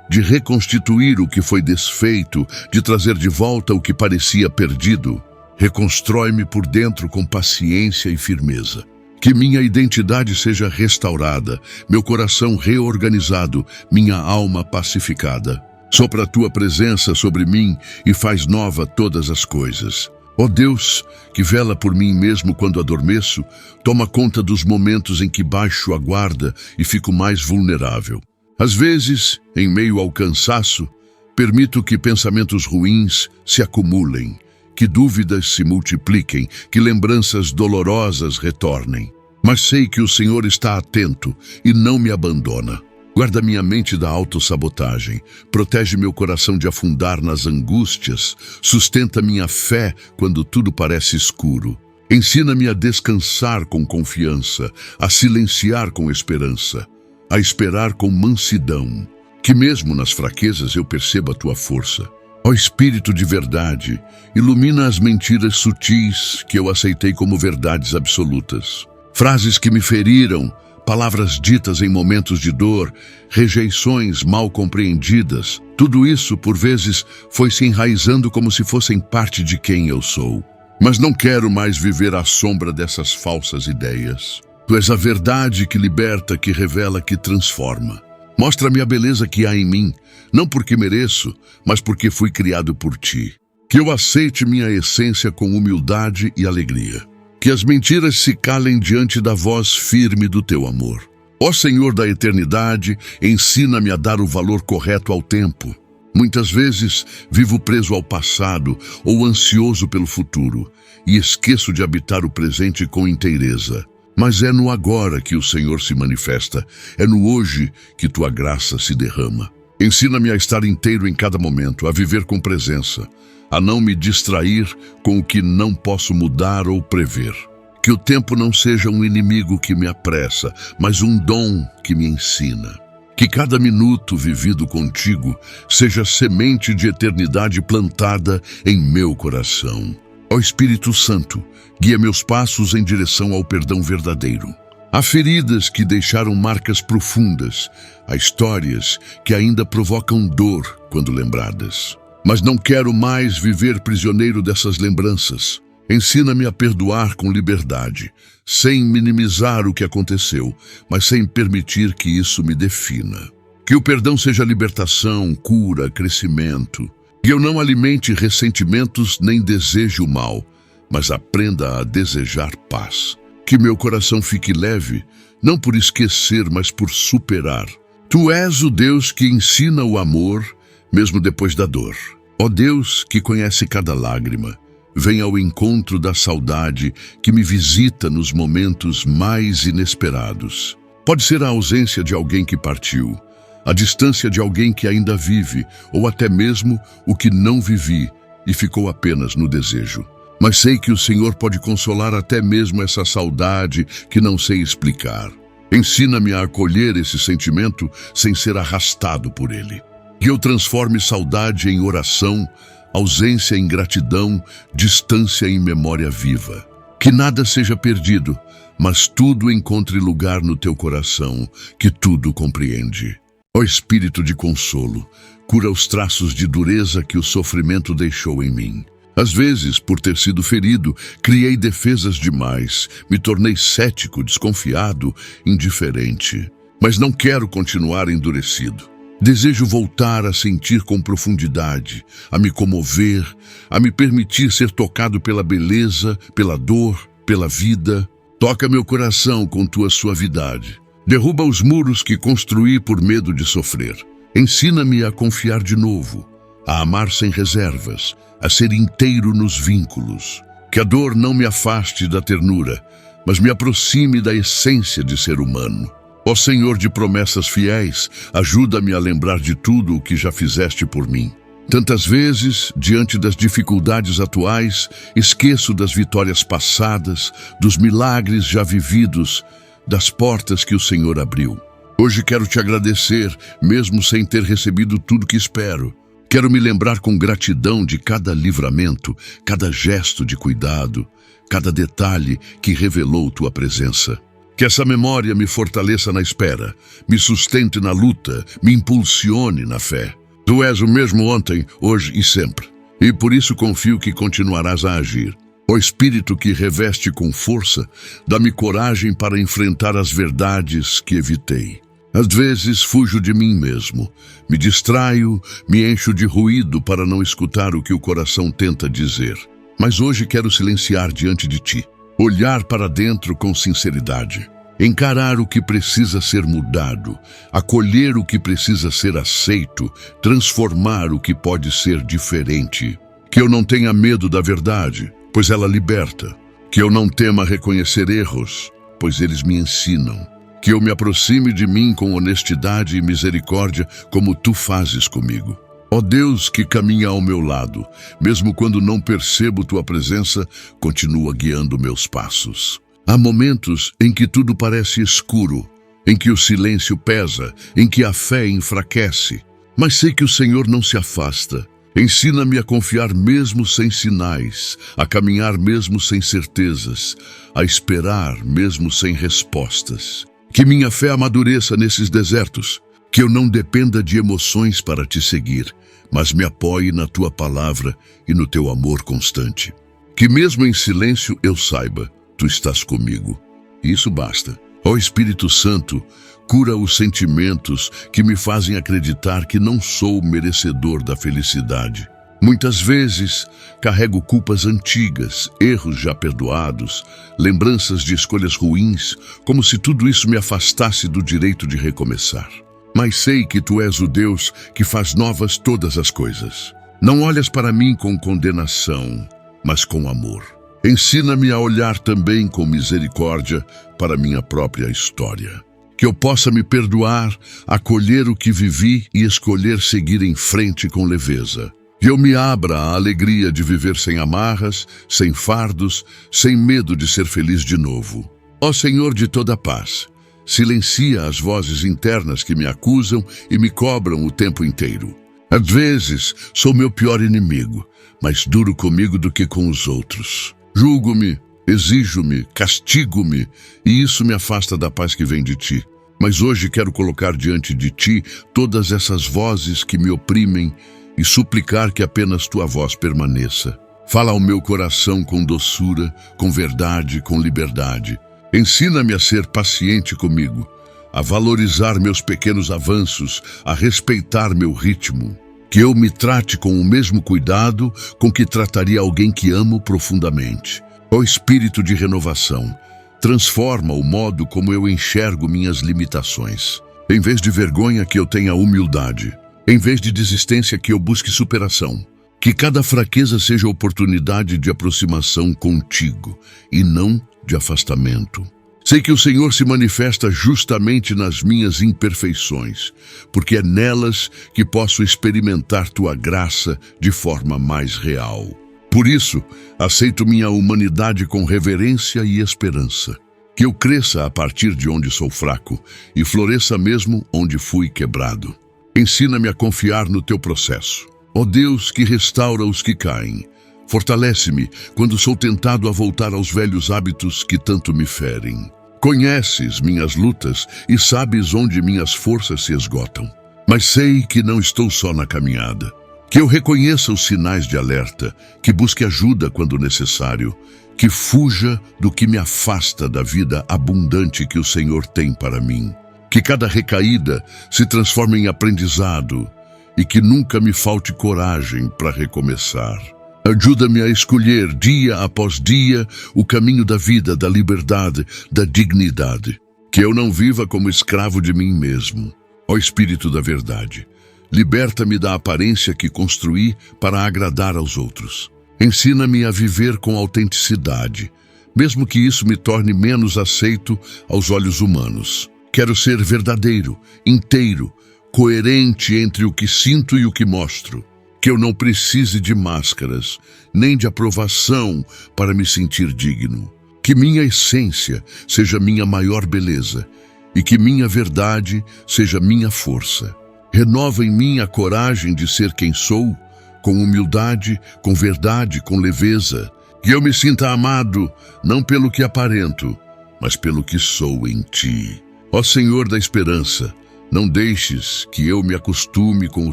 de reconstituir o que foi desfeito, de trazer de volta o que parecia perdido. Reconstrói-me por dentro com paciência e firmeza. Que minha identidade seja restaurada, meu coração reorganizado, minha alma pacificada. Sopra a tua presença sobre mim e faz nova todas as coisas. Ó Deus, que vela por mim mesmo quando adormeço, toma conta dos momentos em que baixo a guarda e fico mais vulnerável. Às vezes, em meio ao cansaço, permito que pensamentos ruins se acumulem, que dúvidas se multipliquem, que lembranças dolorosas retornem. Mas sei que o Senhor está atento e não me abandona. Guarda minha mente da autossabotagem, protege meu coração de afundar nas angústias, sustenta minha fé quando tudo parece escuro. Ensina-me a descansar com confiança, a silenciar com esperança, a esperar com mansidão, que mesmo nas fraquezas eu perceba a tua força. Ó Espírito de verdade, ilumina as mentiras sutis que eu aceitei como verdades absolutas. Frases que me feriram, palavras ditas em momentos de dor, rejeições mal compreendidas, tudo isso, por vezes, foi se enraizando como se fossem parte de quem eu sou. Mas não quero mais viver à sombra dessas falsas ideias. Tu és a verdade que liberta, que revela, que transforma. Mostra-me a beleza que há em mim, não porque mereço, mas porque fui criado por ti. Que eu aceite minha essência com humildade e alegria. Que as mentiras se calem diante da voz firme do teu amor. Ó Senhor da eternidade, ensina-me a dar o valor correto ao tempo. Muitas vezes vivo preso ao passado ou ansioso pelo futuro e esqueço de habitar o presente com inteireza. Mas é no agora que o Senhor se manifesta, é no hoje que tua graça se derrama. Ensina-me a estar inteiro em cada momento, a viver com presença, a não me distrair com o que não posso mudar ou prever. Que o tempo não seja um inimigo que me apressa, mas um dom que me ensina. Que cada minuto vivido contigo seja semente de eternidade plantada em meu coração. Ó Espírito Santo, guia meus passos em direção ao perdão verdadeiro. Há feridas que deixaram marcas profundas, há histórias que ainda provocam dor quando lembradas. Mas não quero mais viver prisioneiro dessas lembranças. Ensina-me a perdoar com liberdade, sem minimizar o que aconteceu, mas sem permitir que isso me defina. Que o perdão seja libertação, cura, crescimento. Que eu não alimente ressentimentos nem deseje o mal, mas aprenda a desejar paz. Que meu coração fique leve, não por esquecer, mas por superar. Tu és o Deus que ensina o amor, mesmo depois da dor. Ó Deus que conhece cada lágrima, vem ao encontro da saudade que me visita nos momentos mais inesperados. Pode ser a ausência de alguém que partiu, a distância de alguém que ainda vive, ou até mesmo o que não vivi e ficou apenas no desejo. Mas sei que o Senhor pode consolar até mesmo essa saudade que não sei explicar. Ensina-me a acolher esse sentimento sem ser arrastado por ele. Que eu transforme saudade em oração, ausência em gratidão, distância em memória viva. Que nada seja perdido, mas tudo encontre lugar no teu coração, que tudo compreende. Ó Espírito de consolo, cura os traços de dureza que o sofrimento deixou em mim. Às vezes, por ter sido ferido, criei defesas demais, me tornei cético, desconfiado, indiferente. Mas não quero continuar endurecido. Desejo voltar a sentir com profundidade, a me comover, a me permitir ser tocado pela beleza, pela dor, pela vida. Toca meu coração com tua suavidade. Derruba os muros que construí por medo de sofrer. Ensina-me a confiar de novo, a amar sem reservas, a ser inteiro nos vínculos. Que a dor não me afaste da ternura, mas me aproxime da essência de ser humano. Ó Senhor de promessas fiéis, ajuda-me a lembrar de tudo o que já fizeste por mim. Tantas vezes, diante das dificuldades atuais, esqueço das vitórias passadas, dos milagres já vividos, das portas que o Senhor abriu. Hoje quero te agradecer, mesmo sem ter recebido tudo que espero. Quero me lembrar com gratidão de cada livramento, cada gesto de cuidado, cada detalhe que revelou tua presença. Que essa memória me fortaleça na espera, me sustente na luta, me impulsione na fé. Tu és o mesmo ontem, hoje e sempre. E por isso confio que continuarás a agir. Ó Espírito que reveste com força, dá-me coragem para enfrentar as verdades que evitei. Às vezes fujo de mim mesmo, me distraio, me encho de ruído para não escutar o que o coração tenta dizer. Mas hoje quero silenciar diante de ti, olhar para dentro com sinceridade, encarar o que precisa ser mudado, acolher o que precisa ser aceito, transformar o que pode ser diferente. Que eu não tenha medo da verdade, pois ela liberta. Que eu não tema reconhecer erros, pois eles me ensinam. Que eu me aproxime de mim com honestidade e misericórdia, como tu fazes comigo. Ó Deus que caminha ao meu lado, mesmo quando não percebo tua presença, continua guiando meus passos. Há momentos em que tudo parece escuro, em que o silêncio pesa, em que a fé enfraquece. Mas sei que o Senhor não se afasta. Ensina-me a confiar mesmo sem sinais, a caminhar mesmo sem certezas, a esperar mesmo sem respostas. Que minha fé amadureça nesses desertos, que eu não dependa de emoções para te seguir, mas me apoie na tua palavra e no teu amor constante. Que mesmo em silêncio eu saiba, tu estás comigo. Isso basta. Ó Espírito Santo, cura os sentimentos que me fazem acreditar que não sou merecedor da felicidade. Muitas vezes carrego culpas antigas, erros já perdoados, lembranças de escolhas ruins, como se tudo isso me afastasse do direito de recomeçar. Mas sei que tu és o Deus que faz novas todas as coisas. Não olhas para mim com condenação, mas com amor. Ensina-me a olhar também com misericórdia para minha própria história. Que eu possa me perdoar, acolher o que vivi e escolher seguir em frente com leveza. Que eu me abra à alegria de viver sem amarras, sem fardos, sem medo de ser feliz de novo. Ó Senhor de toda paz, silencia as vozes internas que me acusam e me cobram o tempo inteiro. Às vezes sou meu pior inimigo, mais duro comigo do que com os outros. Julgo-me, exijo-me, castigo-me, e isso me afasta da paz que vem de ti. Mas hoje quero colocar diante de ti todas essas vozes que me oprimem e suplicar que apenas tua voz permaneça. Fala ao meu coração com doçura, com verdade, com liberdade. Ensina-me a ser paciente comigo, a valorizar meus pequenos avanços, a respeitar meu ritmo. Que eu me trate com o mesmo cuidado com que trataria alguém que amo profundamente. Ó Espírito de renovação, transforma o modo como eu enxergo minhas limitações. Em vez de vergonha, que eu tenha humildade. Em vez de desistência, que eu busque superação. Que cada fraqueza seja oportunidade de aproximação contigo e não de afastamento. Sei que o Senhor se manifesta justamente nas minhas imperfeições, porque é nelas que posso experimentar tua graça de forma mais real. Por isso, aceito minha humanidade com reverência e esperança. Que eu cresça a partir de onde sou fraco e floresça mesmo onde fui quebrado. Ensina-me a confiar no teu processo. Ó Deus que restaura os que caem, fortalece-me quando sou tentado a voltar aos velhos hábitos que tanto me ferem. Conheces minhas lutas e sabes onde minhas forças se esgotam. Mas sei que não estou só na caminhada. Que eu reconheça os sinais de alerta, que busque ajuda quando necessário, que fuja do que me afasta da vida abundante que o Senhor tem para mim. Que cada recaída se transforme em aprendizado e que nunca me falte coragem para recomeçar. Ajuda-me a escolher dia após dia o caminho da vida, da liberdade, da dignidade. Que eu não viva como escravo de mim mesmo. Ó Espírito da verdade, liberta-me da aparência que construí para agradar aos outros. Ensina-me a viver com autenticidade, mesmo que isso me torne menos aceito aos olhos humanos. Quero ser verdadeiro, inteiro, coerente entre o que sinto e o que mostro. Que eu não precise de máscaras, nem de aprovação para me sentir digno. Que minha essência seja minha maior beleza e que minha verdade seja minha força. Renova em mim a coragem de ser quem sou, com humildade, com verdade, com leveza. Que eu me sinta amado, não pelo que aparento, mas pelo que sou em Ti. Ó Senhor da esperança, não deixes que eu me acostume com o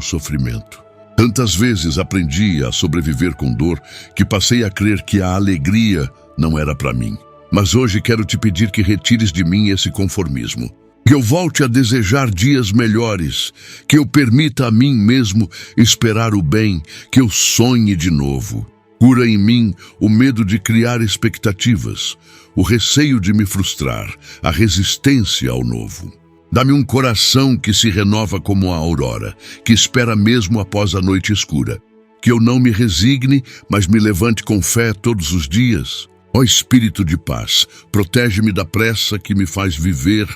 sofrimento. Tantas vezes aprendi a sobreviver com dor que passei a crer que a alegria não era para mim. Mas hoje quero te pedir que retires de mim esse conformismo. Que eu volte a desejar dias melhores, que eu permita a mim mesmo esperar o bem, que eu sonhe de novo. Cura em mim o medo de criar expectativas, o receio de me frustrar, a resistência ao novo. Dá-me um coração que se renova como a aurora, que espera mesmo após a noite escura. Que eu não me resigne, mas me levante com fé todos os dias. Ó Espírito de paz, protege-me da pressa que me faz viver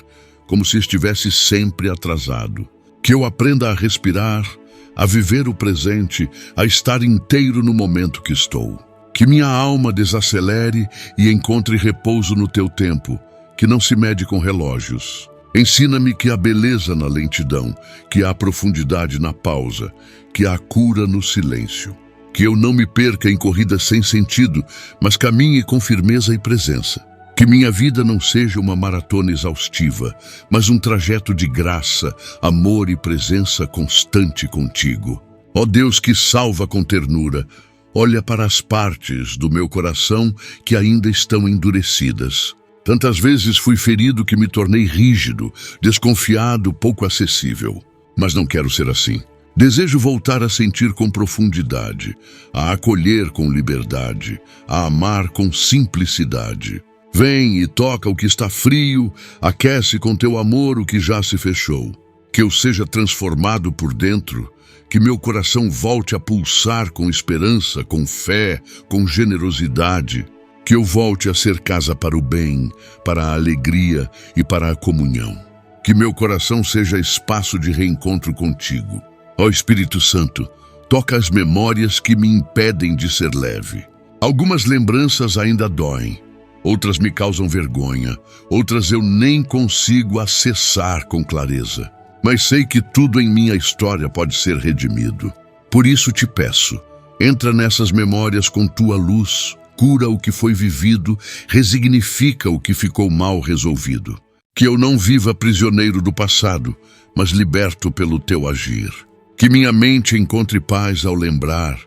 como se estivesse sempre atrasado. Que eu aprenda a respirar, a viver o presente, a estar inteiro no momento que estou. Que minha alma desacelere e encontre repouso no Teu tempo, que não se mede com relógios. Ensina-me que há beleza na lentidão, que há profundidade na pausa, que há cura no silêncio. Que eu não me perca em corridas sem sentido, mas caminhe com firmeza e presença. Que minha vida não seja uma maratona exaustiva, mas um trajeto de graça, amor e presença constante contigo. Ó Deus que salva com ternura, olha para as partes do meu coração que ainda estão endurecidas. Tantas vezes fui ferido que me tornei rígido, desconfiado, pouco acessível. Mas não quero ser assim. Desejo voltar a sentir com profundidade, a acolher com liberdade, a amar com simplicidade. Vem e toca o que está frio, aquece com teu amor o que já se fechou. Que eu seja transformado por dentro, que meu coração volte a pulsar com esperança, com fé, com generosidade. Que eu volte a ser casa para o bem, para a alegria e para a comunhão. Que meu coração seja espaço de reencontro contigo. Ó Espírito Santo, toca as memórias que me impedem de ser leve. Algumas lembranças ainda doem. Outras me causam vergonha, outras eu nem consigo acessar com clareza. Mas sei que tudo em minha história pode ser redimido. Por isso te peço, entra nessas memórias com tua luz, cura o que foi vivido, resignifica o que ficou mal resolvido. Que eu não viva prisioneiro do passado, mas liberto pelo teu agir. Que minha mente encontre paz ao lembrar,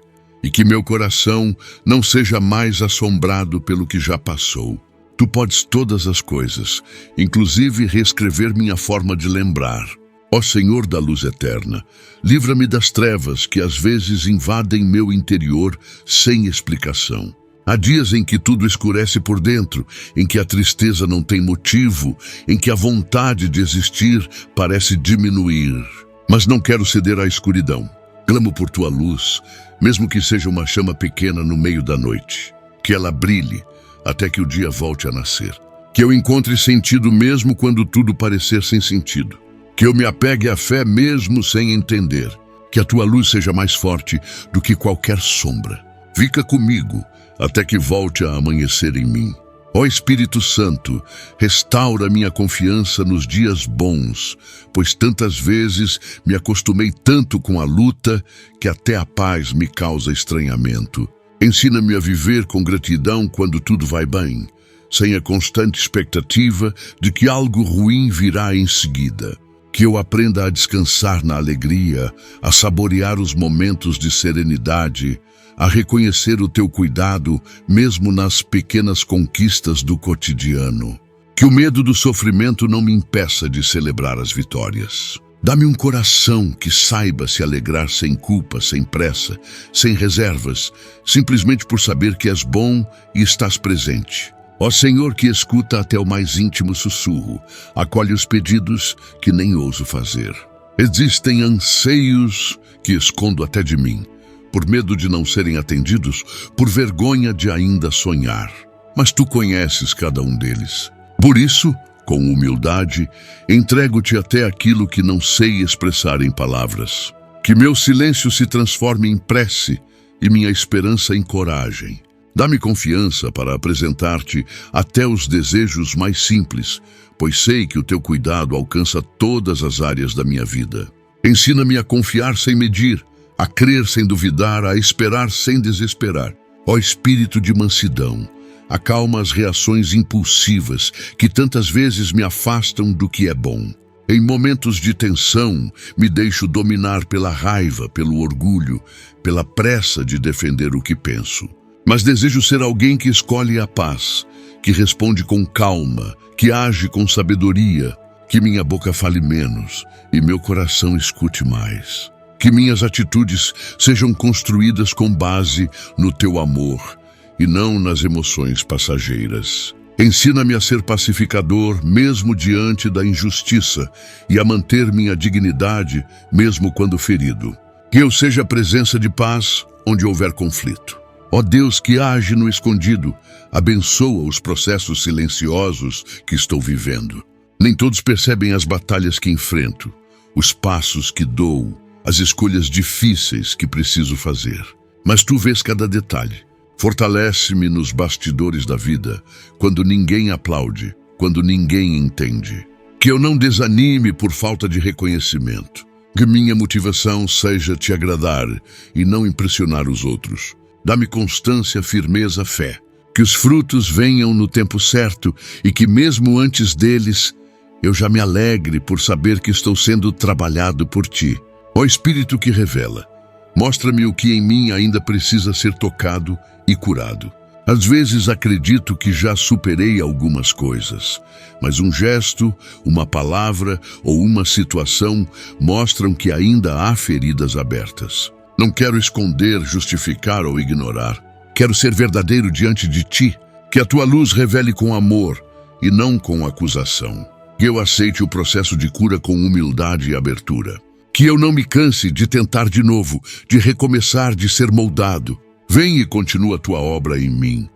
e que meu coração não seja mais assombrado pelo que já passou. Tu podes todas as coisas, inclusive reescrever minha forma de lembrar. Ó Senhor da luz eterna, livra-me das trevas que às vezes invadem meu interior sem explicação. Há dias em que tudo escurece por dentro, em que a tristeza não tem motivo, em que a vontade de existir parece diminuir. Mas não quero ceder à escuridão. Clamo por tua luz, mesmo que seja uma chama pequena no meio da noite. Que ela brilhe até que o dia volte a nascer. Que eu encontre sentido mesmo quando tudo parecer sem sentido. Que eu me apegue à fé mesmo sem entender. Que a tua luz seja mais forte do que qualquer sombra. Fica comigo até que volte a amanhecer em mim. Ó Espírito Santo, restaura minha confiança nos dias bons, pois tantas vezes me acostumei tanto com a luta que até a paz me causa estranhamento. Ensina-me a viver com gratidão quando tudo vai bem, sem a constante expectativa de que algo ruim virá em seguida. Que eu aprenda a descansar na alegria, a saborear os momentos de serenidade, a reconhecer o teu cuidado mesmo nas pequenas conquistas do cotidiano. Que o medo do sofrimento não me impeça de celebrar as vitórias. Dá-me um coração que saiba se alegrar sem culpa, sem pressa, sem reservas, simplesmente por saber que és bom e estás presente. Ó Senhor, que escuta até o mais íntimo sussurro, acolhe os pedidos que nem ouso fazer. Existem anseios que escondo até de mim, por medo de não serem atendidos, por vergonha de ainda sonhar. Mas tu conheces cada um deles. Por isso, com humildade, entrego-te até aquilo que não sei expressar em palavras. Que meu silêncio se transforme em prece e minha esperança em coragem. Dá-me confiança para apresentar-te até os desejos mais simples, pois sei que o teu cuidado alcança todas as áreas da minha vida. Ensina-me a confiar sem medir, a crer sem duvidar, a esperar sem desesperar. Ó Espírito de mansidão, acalma as reações impulsivas que tantas vezes me afastam do que é bom. Em momentos de tensão, me deixo dominar pela raiva, pelo orgulho, pela pressa de defender o que penso. Mas desejo ser alguém que escolhe a paz, que responde com calma, que age com sabedoria, que minha boca fale menos e meu coração escute mais. Que minhas atitudes sejam construídas com base no teu amor e não nas emoções passageiras. Ensina-me a ser pacificador mesmo diante da injustiça e a manter minha dignidade mesmo quando ferido. Que eu seja a presença de paz onde houver conflito. Ó Deus que age no escondido, abençoa os processos silenciosos que estou vivendo. Nem todos percebem as batalhas que enfrento, os passos que dou, as escolhas difíceis que preciso fazer. Mas tu vês cada detalhe. Fortalece-me nos bastidores da vida, quando ninguém aplaude, quando ninguém entende. Que eu não desanime por falta de reconhecimento. Que minha motivação seja te agradar e não impressionar os outros. Dá-me constância, firmeza, fé. Que os frutos venham no tempo certo e que mesmo antes deles, eu já me alegre por saber que estou sendo trabalhado por ti. Ó Espírito que revela, mostra-me o que em mim ainda precisa ser tocado e curado. Às vezes acredito que já superei algumas coisas, mas um gesto, uma palavra ou uma situação mostram que ainda há feridas abertas. Não quero esconder, justificar ou ignorar. Quero ser verdadeiro diante de ti, que a tua luz revele com amor e não com acusação. Que eu aceite o processo de cura com humildade e abertura. Que eu não me canse de tentar de novo, de recomeçar, de ser moldado. Vem e continua a tua obra em mim,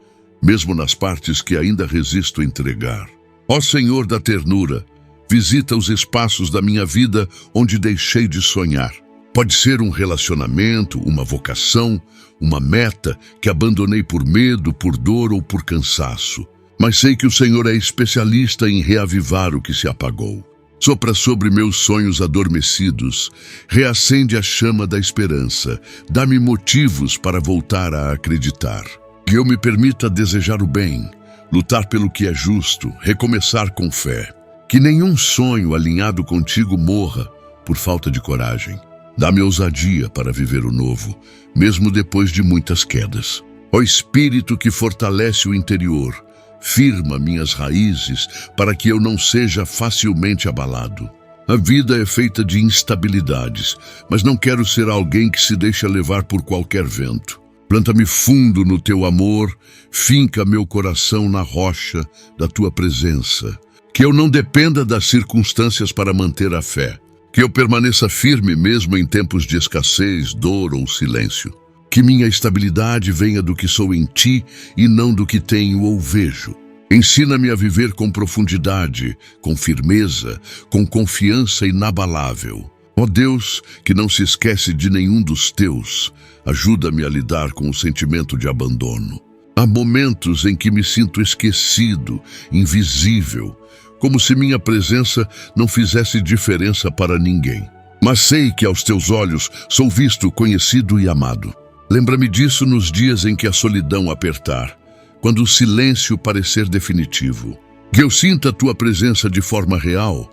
mesmo nas partes que ainda resisto a entregar. Ó Senhor da ternura, visita os espaços da minha vida onde deixei de sonhar. Pode ser um relacionamento, uma vocação, uma meta que abandonei por medo, por dor ou por cansaço. Mas sei que o Senhor é especialista em reavivar o que se apagou. Sopra sobre meus sonhos adormecidos, reacende a chama da esperança, dá-me motivos para voltar a acreditar. Que eu me permita desejar o bem, lutar pelo que é justo, recomeçar com fé. Que nenhum sonho alinhado contigo morra por falta de coragem. Dá-me ousadia para viver o novo, mesmo depois de muitas quedas. Ó Espírito que fortalece o interior, firma minhas raízes para que eu não seja facilmente abalado. A vida é feita de instabilidades, mas não quero ser alguém que se deixa levar por qualquer vento. Planta-me fundo no teu amor, finca meu coração na rocha da tua presença. Que eu não dependa das circunstâncias para manter a fé. Que eu permaneça firme mesmo em tempos de escassez, dor ou silêncio. Que minha estabilidade venha do que sou em ti e não do que tenho ou vejo. Ensina-me a viver com profundidade, com firmeza, com confiança inabalável. Ó Deus, que não se esquece de nenhum dos teus, ajuda-me a lidar com o sentimento de abandono. Há momentos em que me sinto esquecido, invisível, como se minha presença não fizesse diferença para ninguém. Mas sei que aos teus olhos sou visto, conhecido e amado. Lembra-me disso nos dias em que a solidão apertar, quando o silêncio parecer definitivo. Que eu sinta a tua presença de forma real,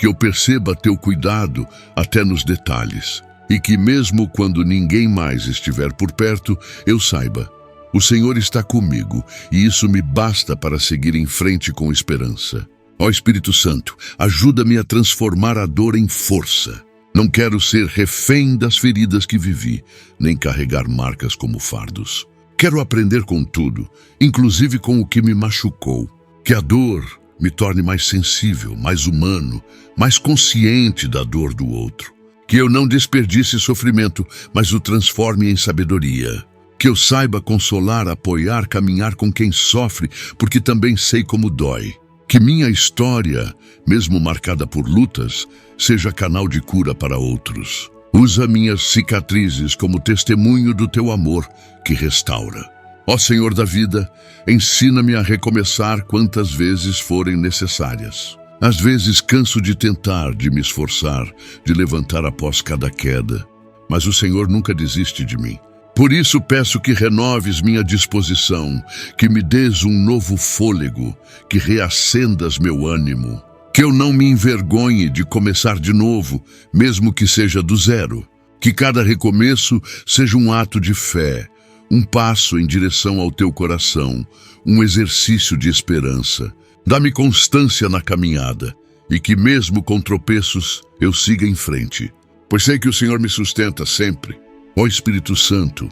que eu perceba teu cuidado até nos detalhes, e que mesmo quando ninguém mais estiver por perto, eu saiba, o Senhor está comigo, e isso me basta para seguir em frente com esperança. Ó Espírito Santo, ajuda-me a transformar a dor em força. Não quero ser refém das feridas que vivi, nem carregar marcas como fardos. Quero aprender com tudo, inclusive com o que me machucou. Que a dor me torne mais sensível, mais humano, mais consciente da dor do outro. Que eu não desperdice sofrimento, mas o transforme em sabedoria. Que eu saiba consolar, apoiar, caminhar com quem sofre, porque também sei como dói. Que minha história, mesmo marcada por lutas, seja canal de cura para outros. Usa minhas cicatrizes como testemunho do teu amor que restaura. Ó Senhor da vida, ensina-me a recomeçar quantas vezes forem necessárias. Às vezes canso de tentar, de me esforçar, de levantar após cada queda. Mas o Senhor nunca desiste de mim. Por isso peço que renoves minha disposição, que me des um novo fôlego, que reacendas meu ânimo. Que eu não me envergonhe de começar de novo, mesmo que seja do zero. Que cada recomeço seja um ato de fé, um passo em direção ao teu coração, um exercício de esperança. Dá-me constância na caminhada, e que mesmo com tropeços eu siga em frente, pois sei que o Senhor me sustenta sempre. Ó Espírito Santo,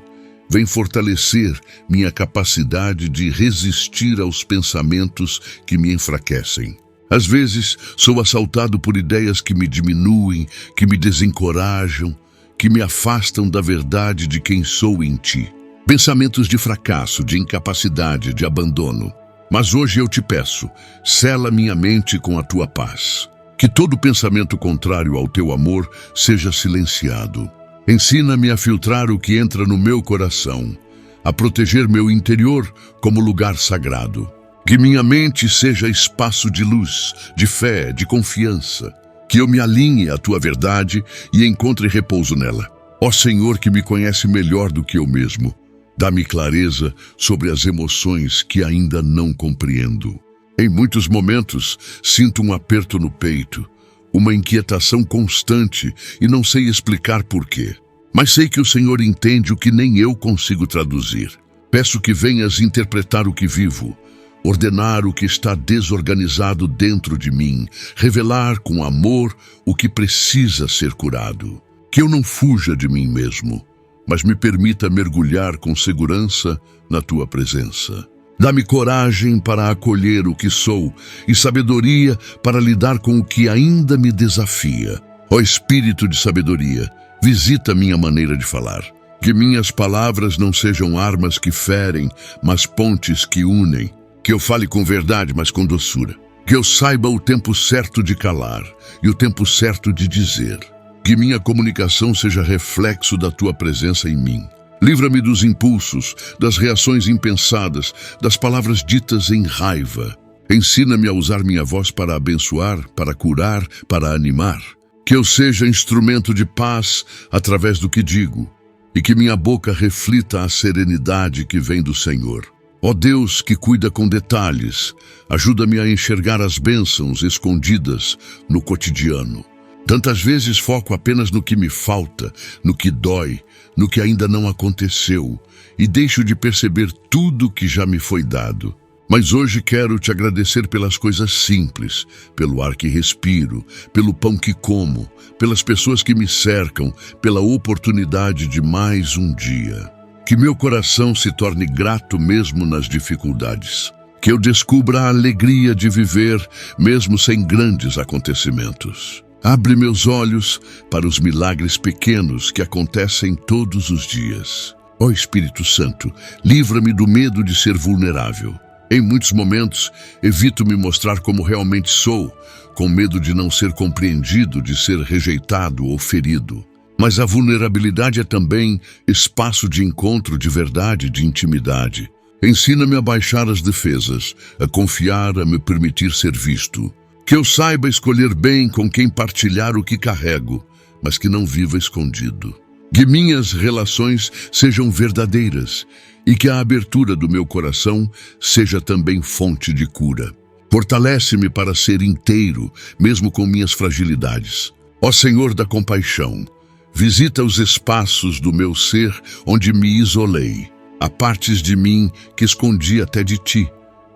vem fortalecer minha capacidade de resistir aos pensamentos que me enfraquecem. Às vezes sou assaltado por ideias que me diminuem, que me desencorajam, que me afastam da verdade de quem sou em ti. Pensamentos de fracasso, de incapacidade, de abandono. Mas hoje eu te peço, sela minha mente com a tua paz. Que todo pensamento contrário ao teu amor seja silenciado. Ensina-me a filtrar o que entra no meu coração, a proteger meu interior como lugar sagrado. Que minha mente seja espaço de luz, de fé, de confiança. Que eu me alinhe à tua verdade e encontre repouso nela. Ó Senhor, que me conhece melhor do que eu mesmo, dá-me clareza sobre as emoções que ainda não compreendo. Em muitos momentos, sinto um aperto no peito, uma inquietação constante e não sei explicar por quê. Mas sei que o Senhor entende o que nem eu consigo traduzir. Peço que venhas interpretar o que vivo, ordenar o que está desorganizado dentro de mim, revelar com amor o que precisa ser curado. Que eu não fuja de mim mesmo, mas me permita mergulhar com segurança na tua presença. Dá-me coragem para acolher o que sou e sabedoria para lidar com o que ainda me desafia. Ó Espírito de sabedoria, visita minha maneira de falar. Que minhas palavras não sejam armas que ferem, mas pontes que unem. Que eu fale com verdade, mas com doçura. Que eu saiba o tempo certo de calar e o tempo certo de dizer. Que minha comunicação seja reflexo da tua presença em mim. Livra-me dos impulsos, das reações impensadas, das palavras ditas em raiva. Ensina-me a usar minha voz para abençoar, para curar, para animar. Que eu seja instrumento de paz através do que digo, e que minha boca reflita a serenidade que vem do Senhor. Ó Deus que cuida com detalhes, ajuda-me a enxergar as bênçãos escondidas no cotidiano. Tantas vezes foco apenas no que me falta, no que dói, no que ainda não aconteceu, e deixo de perceber tudo que já me foi dado. Mas hoje quero te agradecer pelas coisas simples, pelo ar que respiro, pelo pão que como, pelas pessoas que me cercam, pela oportunidade de mais um dia. Que meu coração se torne grato mesmo nas dificuldades. Que eu descubra a alegria de viver mesmo sem grandes acontecimentos. Abre meus olhos para os milagres pequenos que acontecem todos os dias. Ó Espírito Santo, livra-me do medo de ser vulnerável. Em muitos momentos, evito me mostrar como realmente sou, com medo de não ser compreendido, de ser rejeitado ou ferido. Mas a vulnerabilidade é também espaço de encontro de verdade, de intimidade. Ensina-me a baixar as defesas, a confiar, a me permitir ser visto. Que eu saiba escolher bem com quem partilhar o que carrego, mas que não viva escondido. Que minhas relações sejam verdadeiras e que a abertura do meu coração seja também fonte de cura. Fortalece-me para ser inteiro, mesmo com minhas fragilidades. Ó Senhor da compaixão, visita os espaços do meu ser onde me isolei. Há partes de mim que escondi até de ti,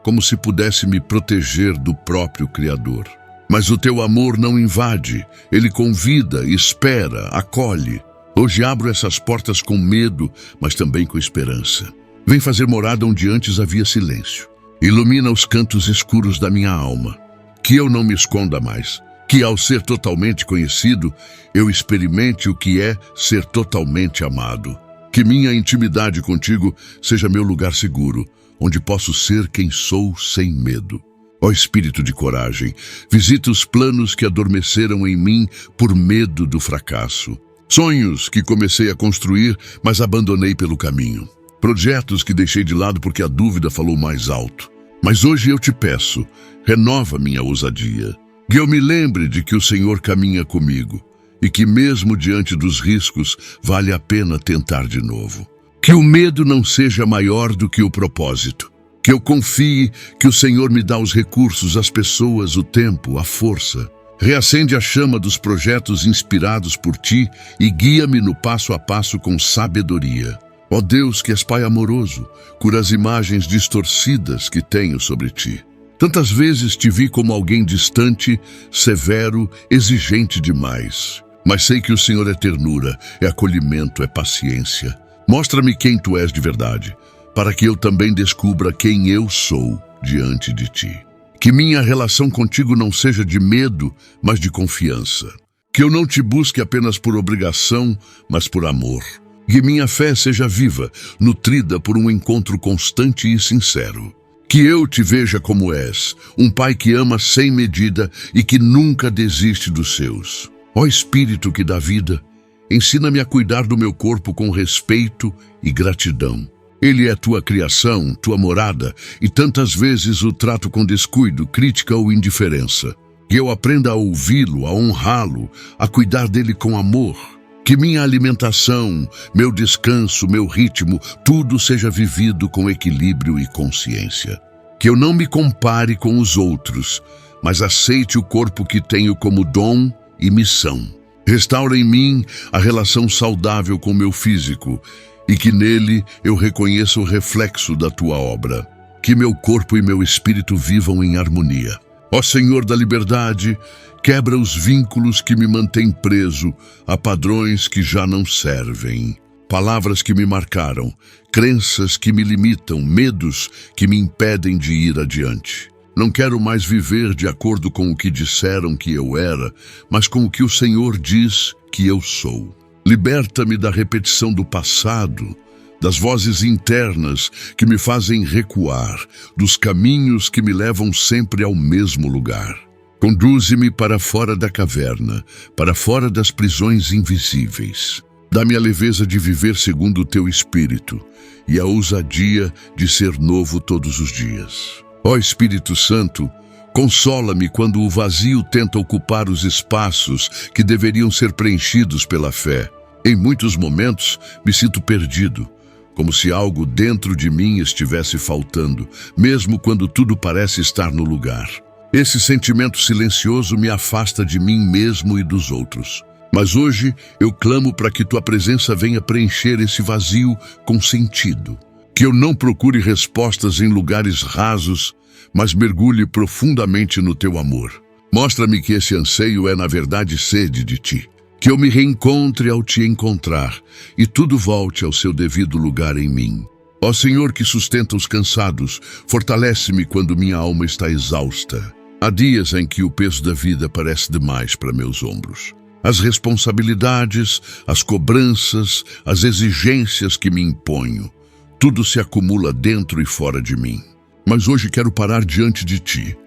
como se pudesse me proteger do próprio Criador. Mas o teu amor não invade, ele convida, espera, acolhe. Hoje abro essas portas com medo, mas também com esperança. Vem fazer morada onde antes havia silêncio. Ilumina os cantos escuros da minha alma. Que eu não me esconda mais. Que ao ser totalmente conhecido, eu experimente o que é ser totalmente amado. Que minha intimidade contigo seja meu lugar seguro, onde posso ser quem sou sem medo. Ó Espírito de coragem, visita os planos que adormeceram em mim por medo do fracasso. Sonhos que comecei a construir, mas abandonei pelo caminho. Projetos que deixei de lado porque a dúvida falou mais alto. Mas hoje eu te peço, renova minha ousadia. Que eu me lembre de que o Senhor caminha comigo e que mesmo diante dos riscos vale a pena tentar de novo. Que o medo não seja maior do que o propósito. Que eu confie que o Senhor me dá os recursos, as pessoas, o tempo, a força. Reacende a chama dos projetos inspirados por ti e guia-me no passo a passo com sabedoria. Ó Deus, que és Pai amoroso, cura as imagens distorcidas que tenho sobre ti. Tantas vezes te vi como alguém distante, severo, exigente demais. Mas sei que o Senhor é ternura, é acolhimento, é paciência. Mostra-me quem tu és de verdade, para que eu também descubra quem eu sou diante de ti. Que minha relação contigo não seja de medo, mas de confiança. Que eu não te busque apenas por obrigação, mas por amor. Que minha fé seja viva, nutrida por um encontro constante e sincero. Que eu te veja como és, um pai que ama sem medida e que nunca desiste dos seus. Ó Espírito que dá vida, ensina-me a cuidar do meu corpo com respeito e gratidão. Ele é tua criação, tua morada, e tantas vezes o trato com descuido, crítica ou indiferença. Que eu aprenda a ouvi-lo, a honrá-lo, a cuidar dele com amor. Que minha alimentação, meu descanso, meu ritmo, tudo seja vivido com equilíbrio e consciência. Que eu não me compare com os outros, mas aceite o corpo que tenho como dom e missão. Restaura em mim a relação saudável com meu físico e que nele eu reconheça o reflexo da tua obra. Que meu corpo e meu espírito vivam em harmonia. Ó Senhor da liberdade, quebra os vínculos que me mantêm preso a padrões que já não servem. Palavras que me marcaram, crenças que me limitam, medos que me impedem de ir adiante. Não quero mais viver de acordo com o que disseram que eu era, mas com o que o Senhor diz que eu sou. Liberta-me da repetição do passado, das vozes internas que me fazem recuar, dos caminhos que me levam sempre ao mesmo lugar. Conduze-me para fora da caverna, para fora das prisões invisíveis. Dá-me a leveza de viver segundo o teu espírito e a ousadia de ser novo todos os dias. Ó Espírito Santo, consola-me quando o vazio tenta ocupar os espaços que deveriam ser preenchidos pela fé. Em muitos momentos me sinto perdido, como se algo dentro de mim estivesse faltando, mesmo quando tudo parece estar no lugar. Esse sentimento silencioso me afasta de mim mesmo e dos outros. Mas hoje eu clamo para que tua presença venha preencher esse vazio com sentido. Que eu não procure respostas em lugares rasos, mas mergulhe profundamente no teu amor. Mostra-me que esse anseio é na verdade sede de ti. Que eu me reencontre ao te encontrar e tudo volte ao seu devido lugar em mim. Ó Senhor que sustenta os cansados, fortalece-me quando minha alma está exausta. Há dias em que o peso da vida parece demais para meus ombros. As responsabilidades, as cobranças, as exigências que me imponho, tudo se acumula dentro e fora de mim. Mas hoje quero parar diante de ti,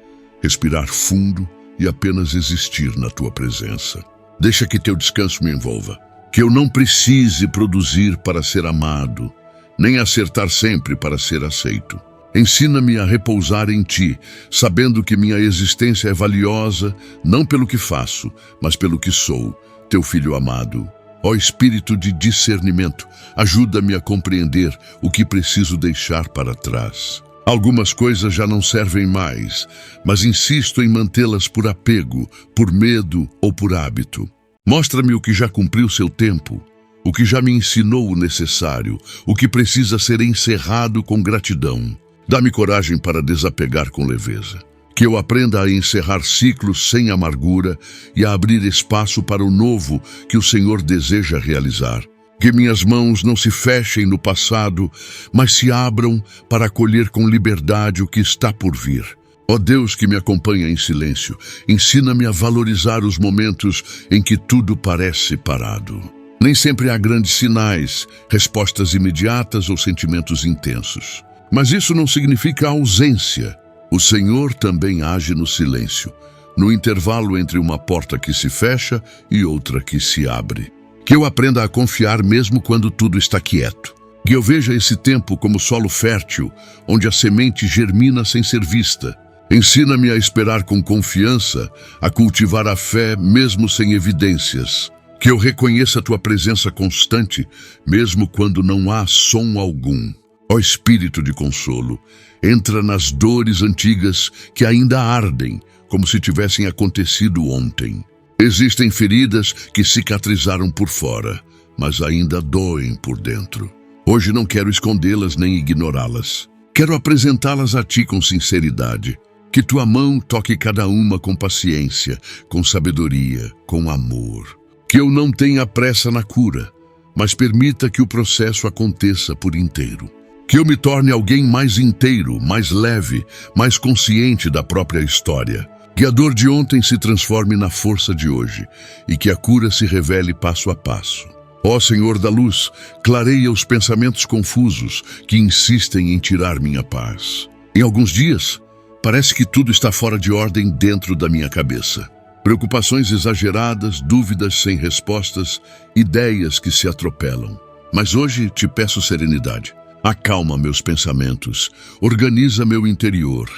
respirar fundo e apenas existir na tua presença. Deixa que teu descanso me envolva. Que eu não precise produzir para ser amado, nem acertar sempre para ser aceito. Ensina-me a repousar em ti, sabendo que minha existência é valiosa, não pelo que faço, mas pelo que sou, teu filho amado. Ó Espírito de discernimento, ajuda-me a compreender o que preciso deixar para trás. Algumas coisas já não servem mais, mas insisto em mantê-las por apego, por medo ou por hábito. Mostra-me o que já cumpriu seu tempo, o que já me ensinou o necessário, o que precisa ser encerrado com gratidão. Dá-me coragem para desapegar com leveza. Que eu aprenda a encerrar ciclos sem amargura e a abrir espaço para o novo que o Senhor deseja realizar. Que minhas mãos não se fechem no passado, mas se abram para acolher com liberdade o que está por vir. Ó Deus que me acompanha em silêncio, ensina-me a valorizar os momentos em que tudo parece parado. Nem sempre há grandes sinais, respostas imediatas ou sentimentos intensos. Mas isso não significa ausência. O Senhor também age no silêncio, no intervalo entre uma porta que se fecha e outra que se abre. Que eu aprenda a confiar mesmo quando tudo está quieto. Que eu veja esse tempo como solo fértil, onde a semente germina sem ser vista. Ensina-me a esperar com confiança, a cultivar a fé mesmo sem evidências. Que eu reconheça a tua presença constante, mesmo quando não há som algum. Ó Espírito de consolo, entra nas dores antigas que ainda ardem, como se tivessem acontecido ontem. Existem feridas que cicatrizaram por fora, mas ainda doem por dentro. Hoje não quero escondê-las nem ignorá-las. Quero apresentá-las a ti com sinceridade. Que tua mão toque cada uma com paciência, com sabedoria, com amor. Que eu não tenha pressa na cura, mas permita que o processo aconteça por inteiro. Que eu me torne alguém mais inteiro, mais leve, mais consciente da própria história. Que a dor de ontem se transforme na força de hoje e que a cura se revele passo a passo. Ó Senhor da luz, clareia os pensamentos confusos que insistem em tirar minha paz. Em alguns dias, parece que tudo está fora de ordem dentro da minha cabeça. Preocupações exageradas, dúvidas sem respostas, ideias que se atropelam. Mas hoje te peço serenidade. Acalma meus pensamentos, organiza meu interior.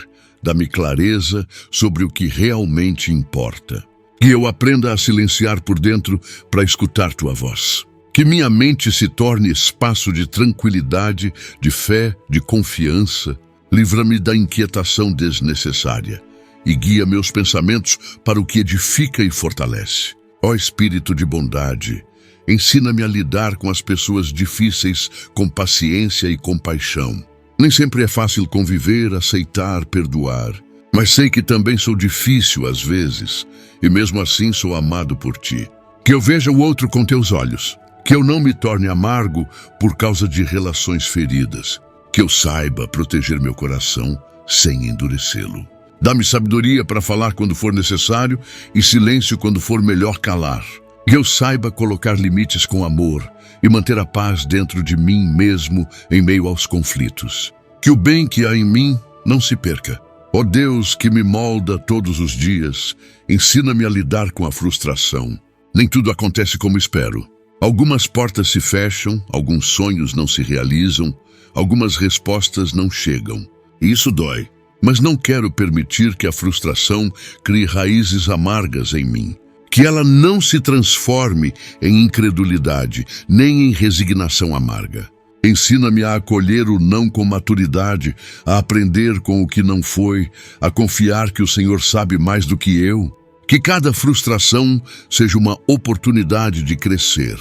Dá-me clareza sobre o que realmente importa. Que eu aprenda a silenciar por dentro para escutar tua voz. Que minha mente se torne espaço de tranquilidade, de fé, de confiança. Livra-me da inquietação desnecessária e guia meus pensamentos para o que edifica e fortalece. Ó Espírito de bondade, ensina-me a lidar com as pessoas difíceis com paciência e compaixão. Nem sempre é fácil conviver, aceitar, perdoar. Mas sei que também sou difícil às vezes, e mesmo assim sou amado por ti. Que eu veja o outro com teus olhos. Que eu não me torne amargo por causa de relações feridas. Que eu saiba proteger meu coração sem endurecê-lo. Dá-me sabedoria para falar quando for necessário e silêncio quando for melhor calar. Que eu saiba colocar limites com amor e manter a paz dentro de mim mesmo em meio aos conflitos. Que o bem que há em mim não se perca. Ó Deus que me molda todos os dias, ensina-me a lidar com a frustração. Nem tudo acontece como espero. Algumas portas se fecham, alguns sonhos não se realizam, algumas respostas não chegam. E isso dói, mas não quero permitir que a frustração crie raízes amargas em mim. Que ela não se transforme em incredulidade, nem em resignação amarga. Ensina-me a acolher o não com maturidade, a aprender com o que não foi, a confiar que o Senhor sabe mais do que eu. Que cada frustração seja uma oportunidade de crescer,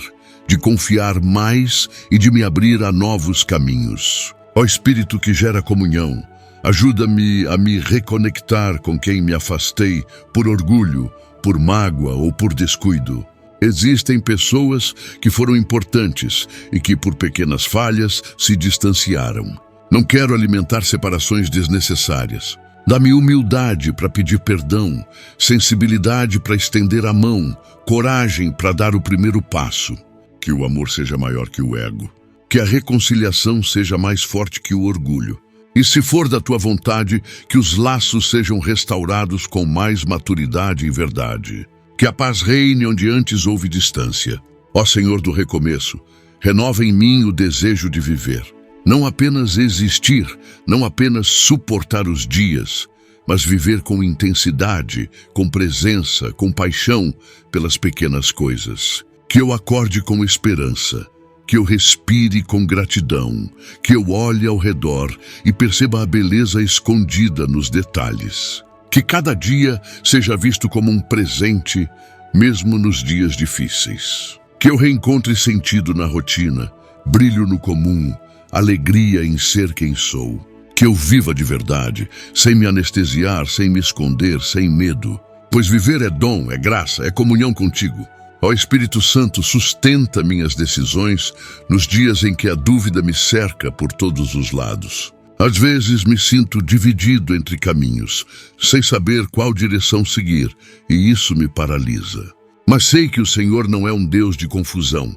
de confiar mais e de me abrir a novos caminhos. Ó Espírito que gera comunhão, ajuda-me a me reconectar com quem me afastei por orgulho, por mágoa ou por descuido. Existem pessoas que foram importantes e que, por pequenas falhas, se distanciaram. Não quero alimentar separações desnecessárias. Dá-me humildade para pedir perdão, sensibilidade para estender a mão, coragem para dar o primeiro passo. Que o amor seja maior que o ego. Que a reconciliação seja mais forte que o orgulho. E se for da tua vontade, que os laços sejam restaurados com mais maturidade e verdade. Que a paz reine onde antes houve distância. Ó Senhor do recomeço, renova em mim o desejo de viver. Não apenas existir, não apenas suportar os dias, mas viver com intensidade, com presença, com paixão pelas pequenas coisas. Que eu acorde com esperança. que eu respire com gratidão, que eu olhe ao redor e perceba a beleza escondida nos detalhes. Que cada dia seja visto como um presente, mesmo nos dias difíceis. Que eu reencontre sentido na rotina, brilho no comum, alegria em ser quem sou. Que eu viva de verdade, sem me anestesiar, sem me esconder, sem medo. Pois viver é dom, é graça, é comunhão contigo. Ó Espírito Santo, sustenta minhas decisões nos dias em que a dúvida me cerca por todos os lados. Às vezes me sinto dividido entre caminhos, sem saber qual direção seguir, e isso me paralisa. Mas sei que o Senhor não é um Deus de confusão,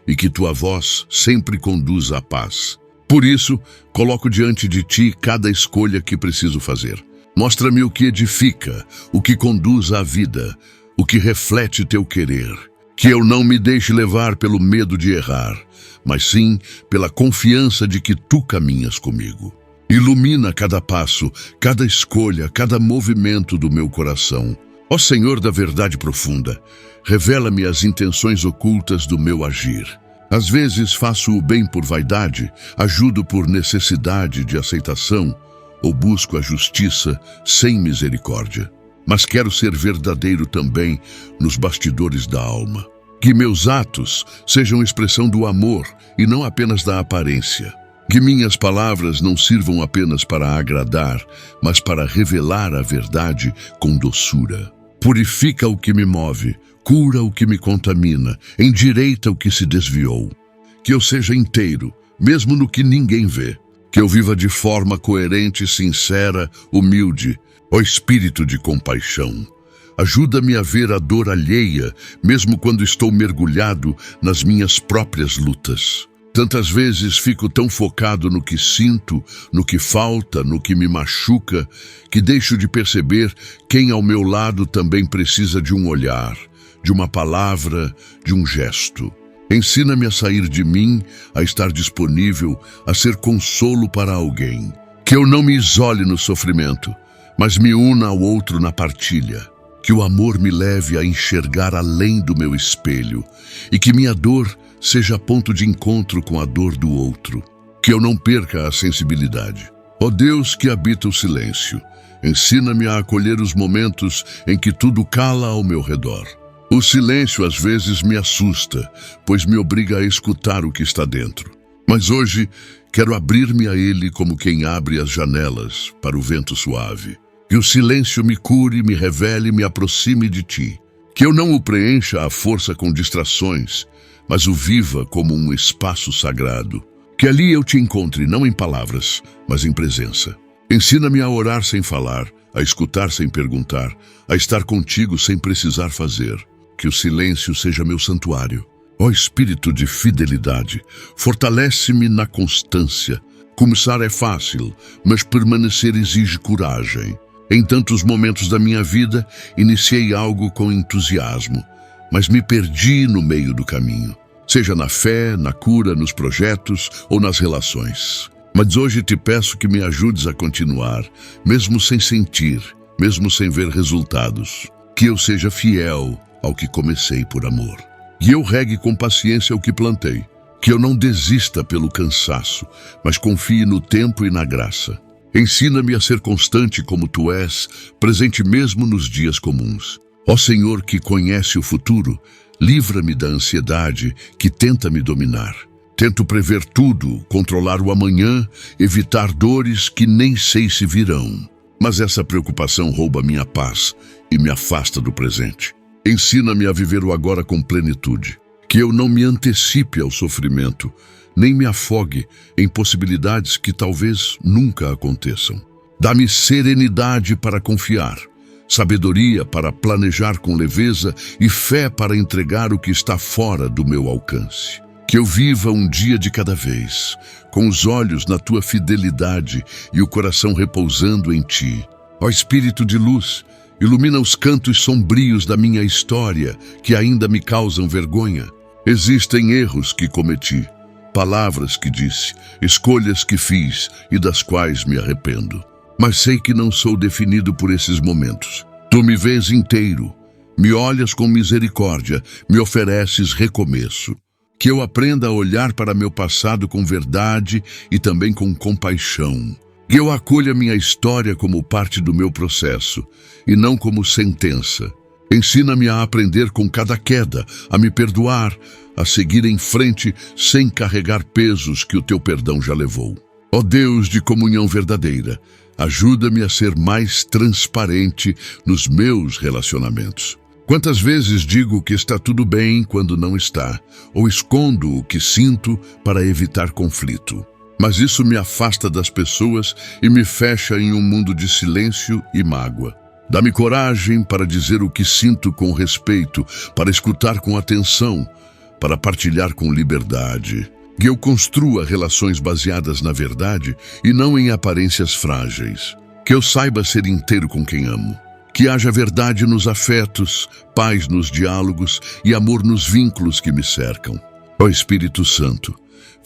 e que tua voz sempre conduz à paz. Por isso, coloco diante de ti cada escolha que preciso fazer. Mostra-me o que edifica, o que conduz à vida, o que reflete teu querer. Que eu não me deixe levar pelo medo de errar, mas sim pela confiança de que tu caminhas comigo. Ilumina cada passo, cada escolha, cada movimento do meu coração. Ó Senhor da verdade profunda, revela-me as intenções ocultas do meu agir. Às vezes faço o bem por vaidade, ajudo por necessidade de aceitação, ou busco a justiça sem misericórdia. Mas quero ser verdadeiro também nos bastidores da alma. Que meus atos sejam expressão do amor e não apenas da aparência. Que minhas palavras não sirvam apenas para agradar, mas para revelar a verdade com doçura. Purifica o que me move, cura o que me contamina, endireita o que se desviou. Que eu seja inteiro, mesmo no que ninguém vê. Que eu viva de forma coerente, sincera, humilde. Ó Espírito de compaixão, ajuda-me a ver a dor alheia, mesmo quando estou mergulhado nas minhas próprias lutas. Tantas vezes fico tão focado no que sinto, no que falta, no que me machuca, que deixo de perceber quem ao meu lado também precisa de um olhar, de uma palavra, de um gesto. Ensina-me a sair de mim, a estar disponível, a ser consolo para alguém. Que eu não me isole no sofrimento, mas me una ao outro na partilha. Que o amor me leve a enxergar além do meu espelho e que minha dor seja ponto de encontro com a dor do outro. Que eu não perca a sensibilidade. Ó Deus que habita o silêncio, ensina-me a acolher os momentos em que tudo cala ao meu redor. O silêncio às vezes me assusta, pois me obriga a escutar o que está dentro. Mas hoje quero abrir-me a ele como quem abre as janelas para o vento suave. Que o silêncio me cure, me revele e me aproxime de ti. Que eu não o preencha à força com distrações, mas o viva como um espaço sagrado. Que ali eu te encontre não em palavras, mas em presença. Ensina-me a orar sem falar, a escutar sem perguntar, a estar contigo sem precisar fazer. Que o silêncio seja meu santuário. Ó Espírito de fidelidade, fortalece-me na constância. Começar é fácil, mas permanecer exige coragem. Em tantos momentos da minha vida, iniciei algo com entusiasmo, mas me perdi no meio do caminho, seja na fé, na cura, nos projetos ou nas relações. Mas hoje te peço que me ajudes a continuar, mesmo sem sentir, mesmo sem ver resultados. Que eu seja fiel ao que comecei por amor. Que eu regue com paciência o que plantei. Que eu não desista pelo cansaço, mas confie no tempo e na graça. Ensina-me a ser constante como tu és, presente mesmo nos dias comuns. Ó Senhor que conhece o futuro, livra-me da ansiedade que tenta me dominar. Tento prever tudo, controlar o amanhã, evitar dores que nem sei se virão. Mas essa preocupação rouba minha paz e me afasta do presente. Ensina-me a viver o agora com plenitude. Que eu não me antecipe ao sofrimento, nem me afogue em possibilidades que talvez nunca aconteçam. Dá-me serenidade para confiar, sabedoria para planejar com leveza e fé para entregar o que está fora do meu alcance. Que eu viva um dia de cada vez, com os olhos na tua fidelidade e o coração repousando em ti. Ó Espírito de luz, ilumina os cantos sombrios da minha história que ainda me causam vergonha. Existem erros que cometi, palavras que disse, escolhas que fiz e das quais me arrependo. Mas sei que não sou definido por esses momentos. Tu me vês inteiro, me olhas com misericórdia, me ofereces recomeço. Que eu aprenda a olhar para meu passado com verdade e também com compaixão. Que eu acolha minha história como parte do meu processo e não como sentença. Ensina-me a aprender com cada queda, a me perdoar, a seguir em frente sem carregar pesos que o teu perdão já levou. Ó Deus de comunhão verdadeira, ajuda-me a ser mais transparente nos meus relacionamentos. Quantas vezes digo que está tudo bem quando não está, ou escondo o que sinto para evitar conflito. Mas isso me afasta das pessoas e me fecha em um mundo de silêncio e mágoa. Dá-me coragem para dizer o que sinto com respeito, para escutar com atenção, para partilhar com liberdade. Que eu construa relações baseadas na verdade e não em aparências frágeis. Que eu saiba ser inteiro com quem amo. Que haja verdade nos afetos, paz nos diálogos e amor nos vínculos que me cercam. Ó Espírito Santo,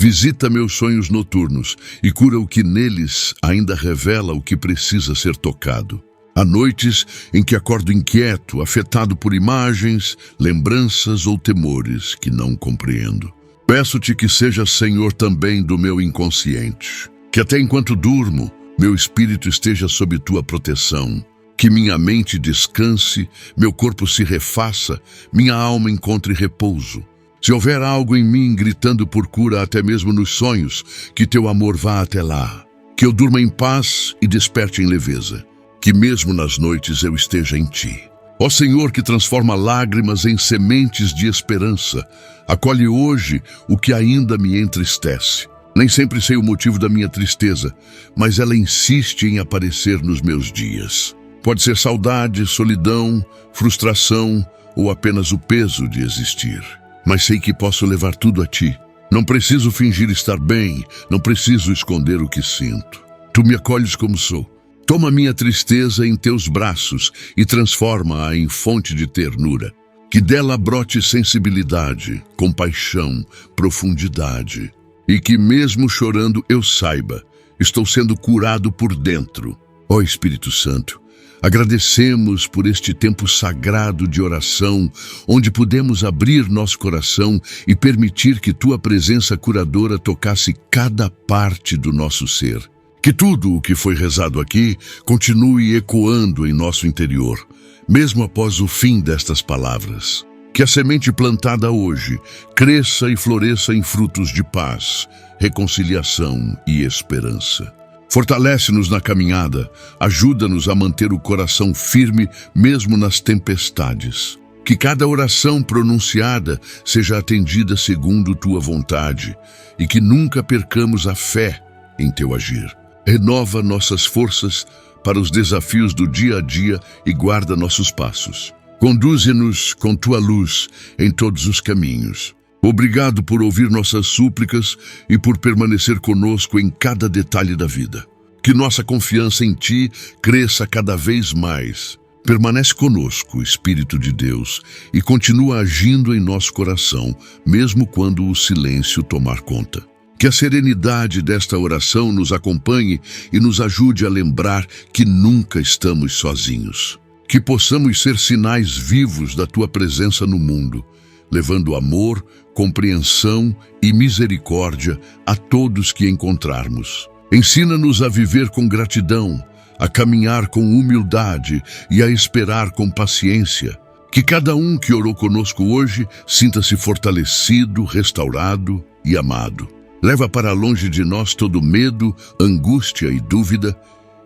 visita meus sonhos noturnos e cura o que neles ainda revela o que precisa ser tocado. Há noites em que acordo inquieto, afetado por imagens, lembranças ou temores que não compreendo. Peço-te que seja Senhor também do meu inconsciente, que até enquanto durmo, meu espírito esteja sob tua proteção, que minha mente descanse, meu corpo se refaça, minha alma encontre repouso. Se houver algo em mim gritando por cura até mesmo nos sonhos, que teu amor vá até lá, que eu durma em paz e desperte em leveza, que mesmo nas noites eu esteja em ti. Ó Senhor, que transforma lágrimas em sementes de esperança, acolhe hoje o que ainda me entristece. Nem sempre sei o motivo da minha tristeza, mas ela insiste em aparecer nos meus dias. Pode ser saudade, solidão, frustração ou apenas o peso de existir. Mas sei que posso levar tudo a ti. Não preciso fingir estar bem, não preciso esconder o que sinto. Tu me acolhes como sou. Toma minha tristeza em teus braços e transforma-a em fonte de ternura. Que dela brote sensibilidade, compaixão, profundidade. E que mesmo chorando eu saiba, estou sendo curado por dentro. Ó Espírito Santo, agradecemos por este tempo sagrado de oração, onde pudemos abrir nosso coração e permitir que tua presença curadora tocasse cada parte do nosso ser. Que tudo o que foi rezado aqui continue ecoando em nosso interior, mesmo após o fim destas palavras. Que a semente plantada hoje cresça e floresça em frutos de paz, reconciliação e esperança. Fortalece-nos na caminhada, ajuda-nos a manter o coração firme mesmo nas tempestades. Que cada oração pronunciada seja atendida segundo tua vontade e que nunca percamos a fé em teu agir. Renova nossas forças para os desafios do dia a dia e guarda nossos passos. Conduze-nos com tua luz em todos os caminhos. Obrigado por ouvir nossas súplicas e por permanecer conosco em cada detalhe da vida. Que nossa confiança em ti cresça cada vez mais. Permanece conosco, Espírito de Deus, e continua agindo em nosso coração, mesmo quando o silêncio tomar conta. Que a serenidade desta oração nos acompanhe e nos ajude a lembrar que nunca estamos sozinhos. Que possamos ser sinais vivos da tua presença no mundo, levando amor, compreensão e misericórdia a todos que encontrarmos. Ensina-nos a viver com gratidão, a caminhar com humildade e a esperar com paciência. Que cada um que orou conosco hoje sinta-se fortalecido, restaurado e amado. Leva para longe de nós todo medo, angústia e dúvida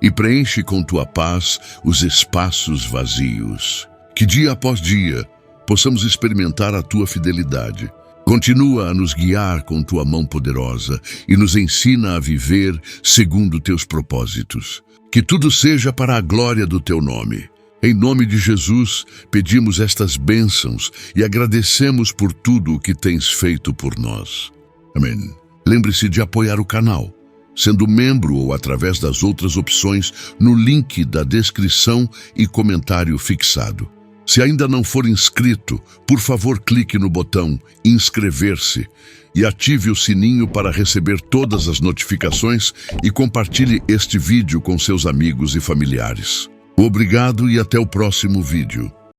e preenche com tua paz os espaços vazios. Que dia após dia possamos experimentar a tua fidelidade. Continua a nos guiar com tua mão poderosa e nos ensina a viver segundo teus propósitos. Que tudo seja para a glória do teu nome. Em nome de Jesus, pedimos estas bênçãos e agradecemos por tudo o que tens feito por nós. Amém. Lembre-se de apoiar o canal, sendo membro ou através das outras opções no link da descrição e comentário fixado. Se ainda não for inscrito, por favor clique no botão inscrever-se e ative o sininho para receber todas as notificações e compartilhe este vídeo com seus amigos e familiares. Obrigado e até o próximo vídeo.